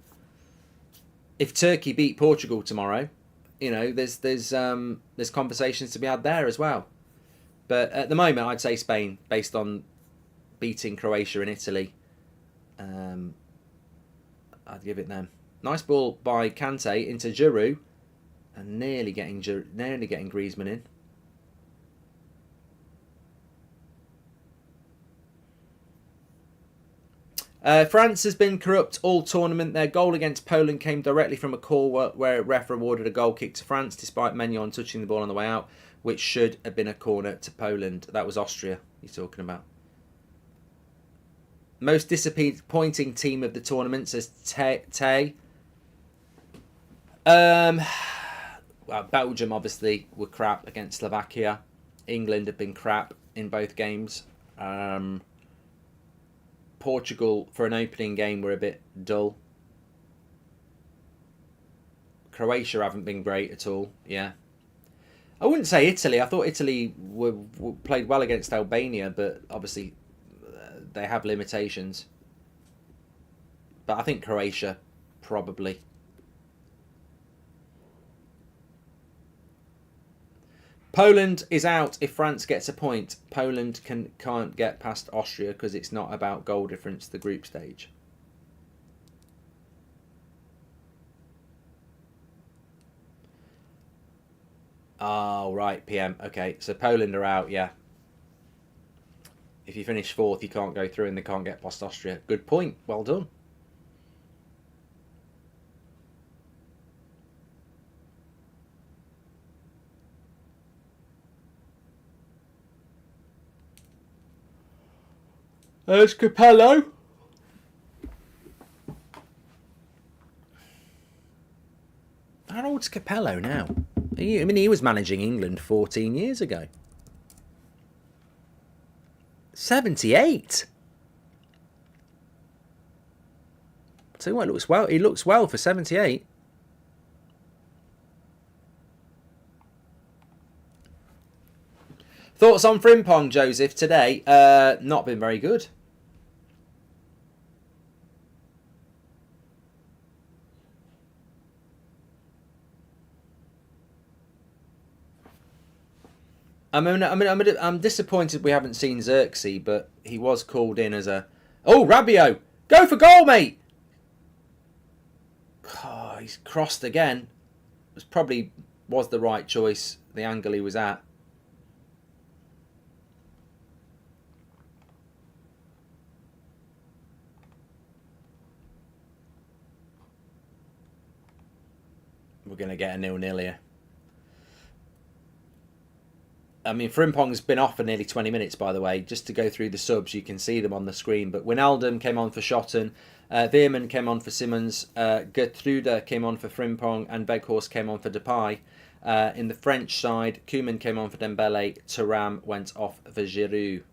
if Turkey beat Portugal tomorrow, there's conversations to be had there as well. But at the moment, I'd say Spain, based on beating Croatia and Italy. I'd give it them. Nice ball by Kante into Giroud, and nearly getting Griezmann in. France has been corrupt all tournament. Their goal against Poland came directly from a call where a ref awarded a goal kick to France, despite Maignan touching the ball on the way out, which should have been a corner to Poland. That was Austria you're talking about. Most disappointing team of the tournament, says Tay. Well, Belgium obviously were crap against Slovakia. England have been crap in both games. Portugal, for an opening game, were a bit dull. Croatia haven't been great at all, yeah. I wouldn't say Italy. I thought Italy played well against Albania, but obviously they have limitations. But I think Croatia, probably. Poland is out if France gets a point. Poland can't get past Austria because it's not about goal difference, the group stage. Oh, right, PM. Okay, so Poland are out, yeah. If you finish fourth, you can't go through and they can't get past Austria. Good point. Well done. There's Capello. How old's Capello now? He was managing England 14 years ago. 78. So what, looks well. He looks well for 78. Thoughts on Frimpong, Joseph, today? Not been very good. I'm disappointed we haven't seen Xerxes, but he was called in as a... Oh, Rabiot! Go for goal, mate! Oh, he's crossed again. It probably was the right choice, the angle he was at. We're going to get a 0-0 here. I mean, Frimpong's been off for nearly 20 minutes, by the way. Just to go through the subs, you can see them on the screen. But Wijnaldum came on for Schotten, Veerman came on for Simmons, Gertrude came on for Frimpong, and Weghorst came on for Depay. In the French side, Koeman came on for Dembele, Thuram went off for Giroud.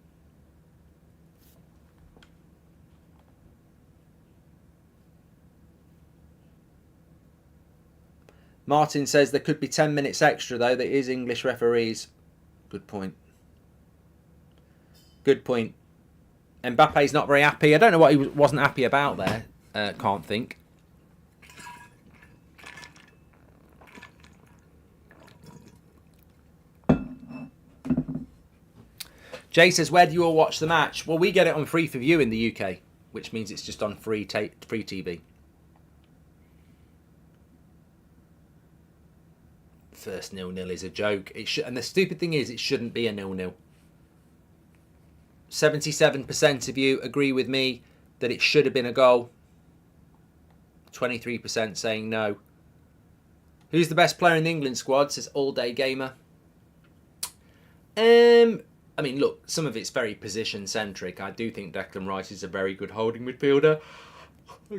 Martin says there could be 10 minutes extra, though. There is English referees. Good point. Good point. Mbappe's not very happy. I don't know what he wasn't happy about there. Can't think. Jay says, where do you all watch the match? Well, we get it on free for view in the UK, which means it's just on free TV. First 0-0 is a joke. And the stupid thing is, it shouldn't be a 0-0. 77% of you agree with me that it should have been a goal. 23% saying no. Who's the best player in the England squad? Says All Day Gamer. I mean, look, some of it's very position-centric. I do think Declan Rice is a very good holding midfielder.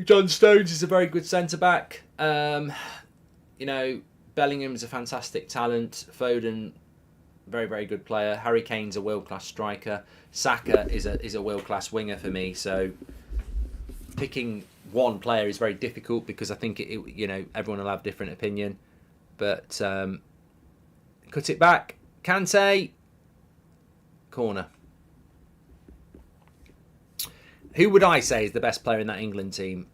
John Stones is a very good centre-back. You know, Bellingham's a fantastic talent. Foden, very, very good player. Harry Kane's a world-class striker. Saka is a world-class winger for me. So picking one player is very difficult because I think you know, everyone will have different opinion. But cut it back. Kante, corner. Who would I say is the best player in that England team?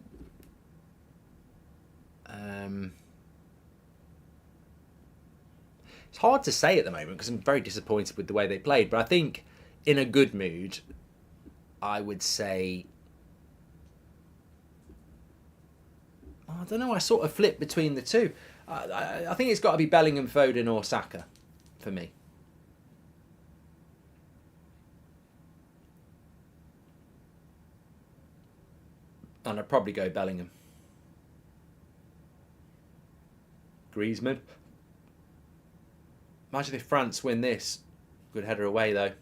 It's hard to say at the moment because I'm very disappointed with the way they played. But I think in a good mood, I would say... I don't know, I sort of flip between the two. I think it's got to be Bellingham, Foden or Saka for me. And I'd probably go Bellingham. Griezmann. Imagine if France win this. Good header away, though.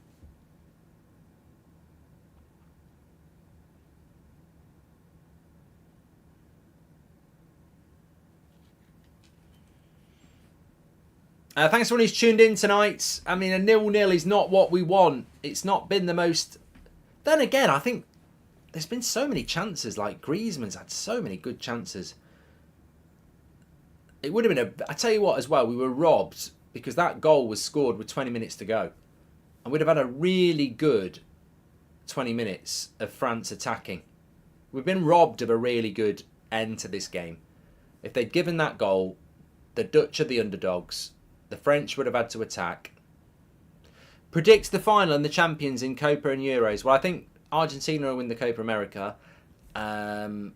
Thanks to everyone who's tuned in tonight. I mean, a 0-0 is not what we want. It's not been the most... Then again, I think there's been so many chances. Like, Griezmann's had so many good chances. It would have been I tell you what, as well, we were robbed because that goal was scored with 20 minutes to go. And we'd have had a really good 20 minutes of France attacking. We've been robbed of a really good end to this game. If they'd given that goal, the Dutch are the underdogs. The French would have had to attack. Predicts the final and the champions in Copa and Euros. Well, I think Argentina will win the Copa America. I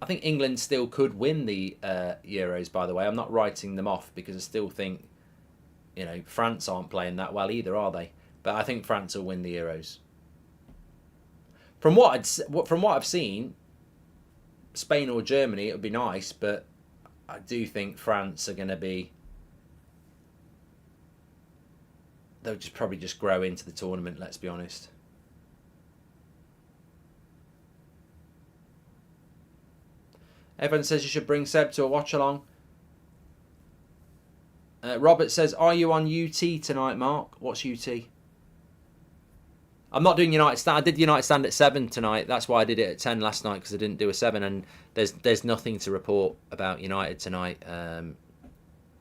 think England still could win the Euros, by the way. I'm not writing them off because I still think, you know, France aren't playing that well either, are they? But I think France will win the Euros. From what I've seen, Spain or Germany, it would be nice, but I do think France are going to be... They'll probably just grow into the tournament, let's be honest. Everyone says you should bring Seb to a watch-along. Robert says, are you on UT tonight, Mark? What's UT? I'm not doing United Stand. I did United Stand at 7 tonight. That's why I did it at 10 last night, because I didn't do a 7. And there's nothing to report about United tonight. I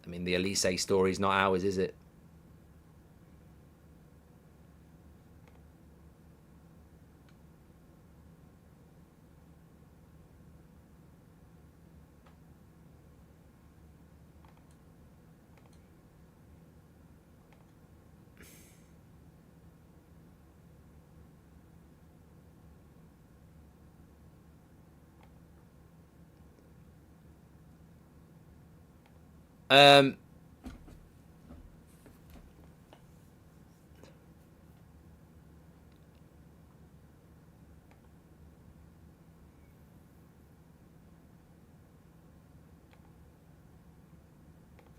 mean, the Elise story is not ours, is it? Um,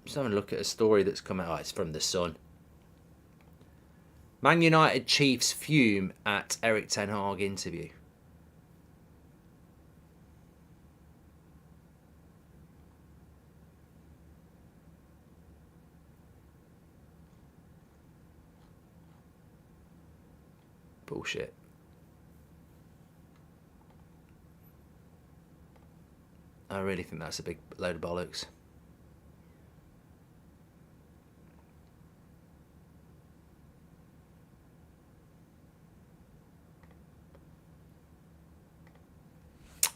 just having a look at a story that's come out. Oh, it's from The Sun. Man United Chiefs fume at Eric Ten Hag interview. Bullshit. I really think that's a big load of bollocks.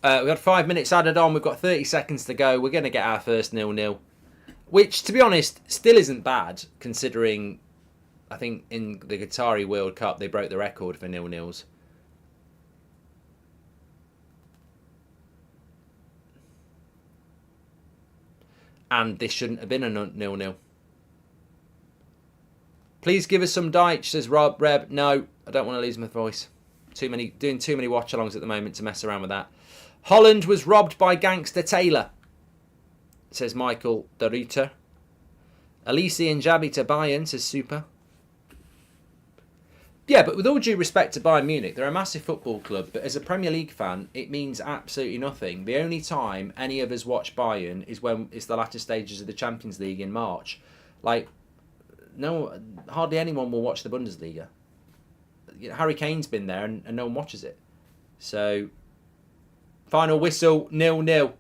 We've got 5 minutes added on. We've got 30 seconds to go. We're going to get our first 0-0. Which, to be honest, still isn't bad, considering I think in the Qatari World Cup they broke the record for 0-0s. And this shouldn't have been a 0-0. Please give us some Deitch, says Reb. No, I don't want to lose my voice. Doing too many watch-alongs at the moment to mess around with that. Holland was robbed by gangster Taylor, says Michael Dorita. Elise and Jabi to Bayern, says Super. Yeah, but with all due respect to Bayern Munich, they're a massive football club, but as a Premier League fan, it means absolutely nothing. The only time any of us watch Bayern is when it's the latter stages of the Champions League in March. Like, no, hardly anyone will watch the Bundesliga. You know, Harry Kane's been there and no one watches it. So, final whistle, 0-0.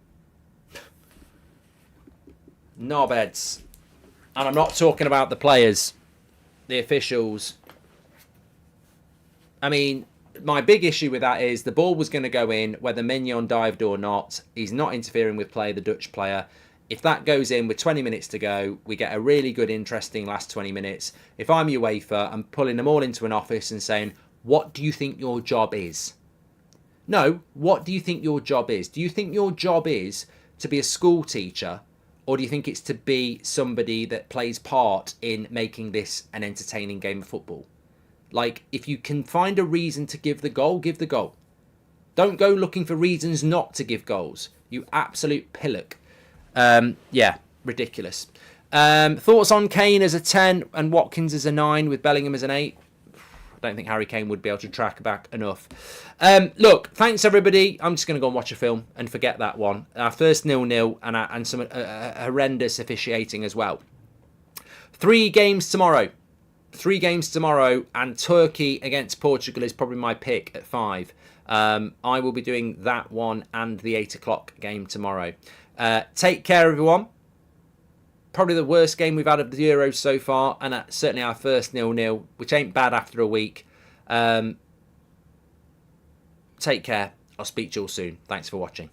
Knobheads. And I'm not talking about the players, the officials. I mean, my big issue with that is the ball was going to go in, whether Mignon dived or not. He's not interfering with play, the Dutch player. If that goes in with 20 minutes to go, we get a really good, interesting last 20 minutes. If I'm UEFA, I'm pulling them all into an office and saying, what do you think your job is? No, what do you think your job is? Do you think your job is to be a school teacher, or do you think it's to be somebody that plays part in making this an entertaining game of football? Like, if you can find a reason to give the goal, give the goal. Don't go looking for reasons not to give goals. You absolute pillock. Yeah, ridiculous. Thoughts on Kane as a 10 and Watkins as a 9 with Bellingham as an 8? I don't think Harry Kane would be able to track back enough. Look, thanks everybody. I'm just going to go and watch a film and forget that one. Our first 0-0 and some horrendous officiating as well. 3 games tomorrow. 3 games tomorrow, and Turkey against Portugal is probably my pick at 5. I will be doing that one and the 8 o'clock game tomorrow. Take care, everyone. Probably the worst game we've had of the Euros so far, and certainly our first 0-0, which ain't bad after a week. Take care. I'll speak to you all soon. Thanks for watching.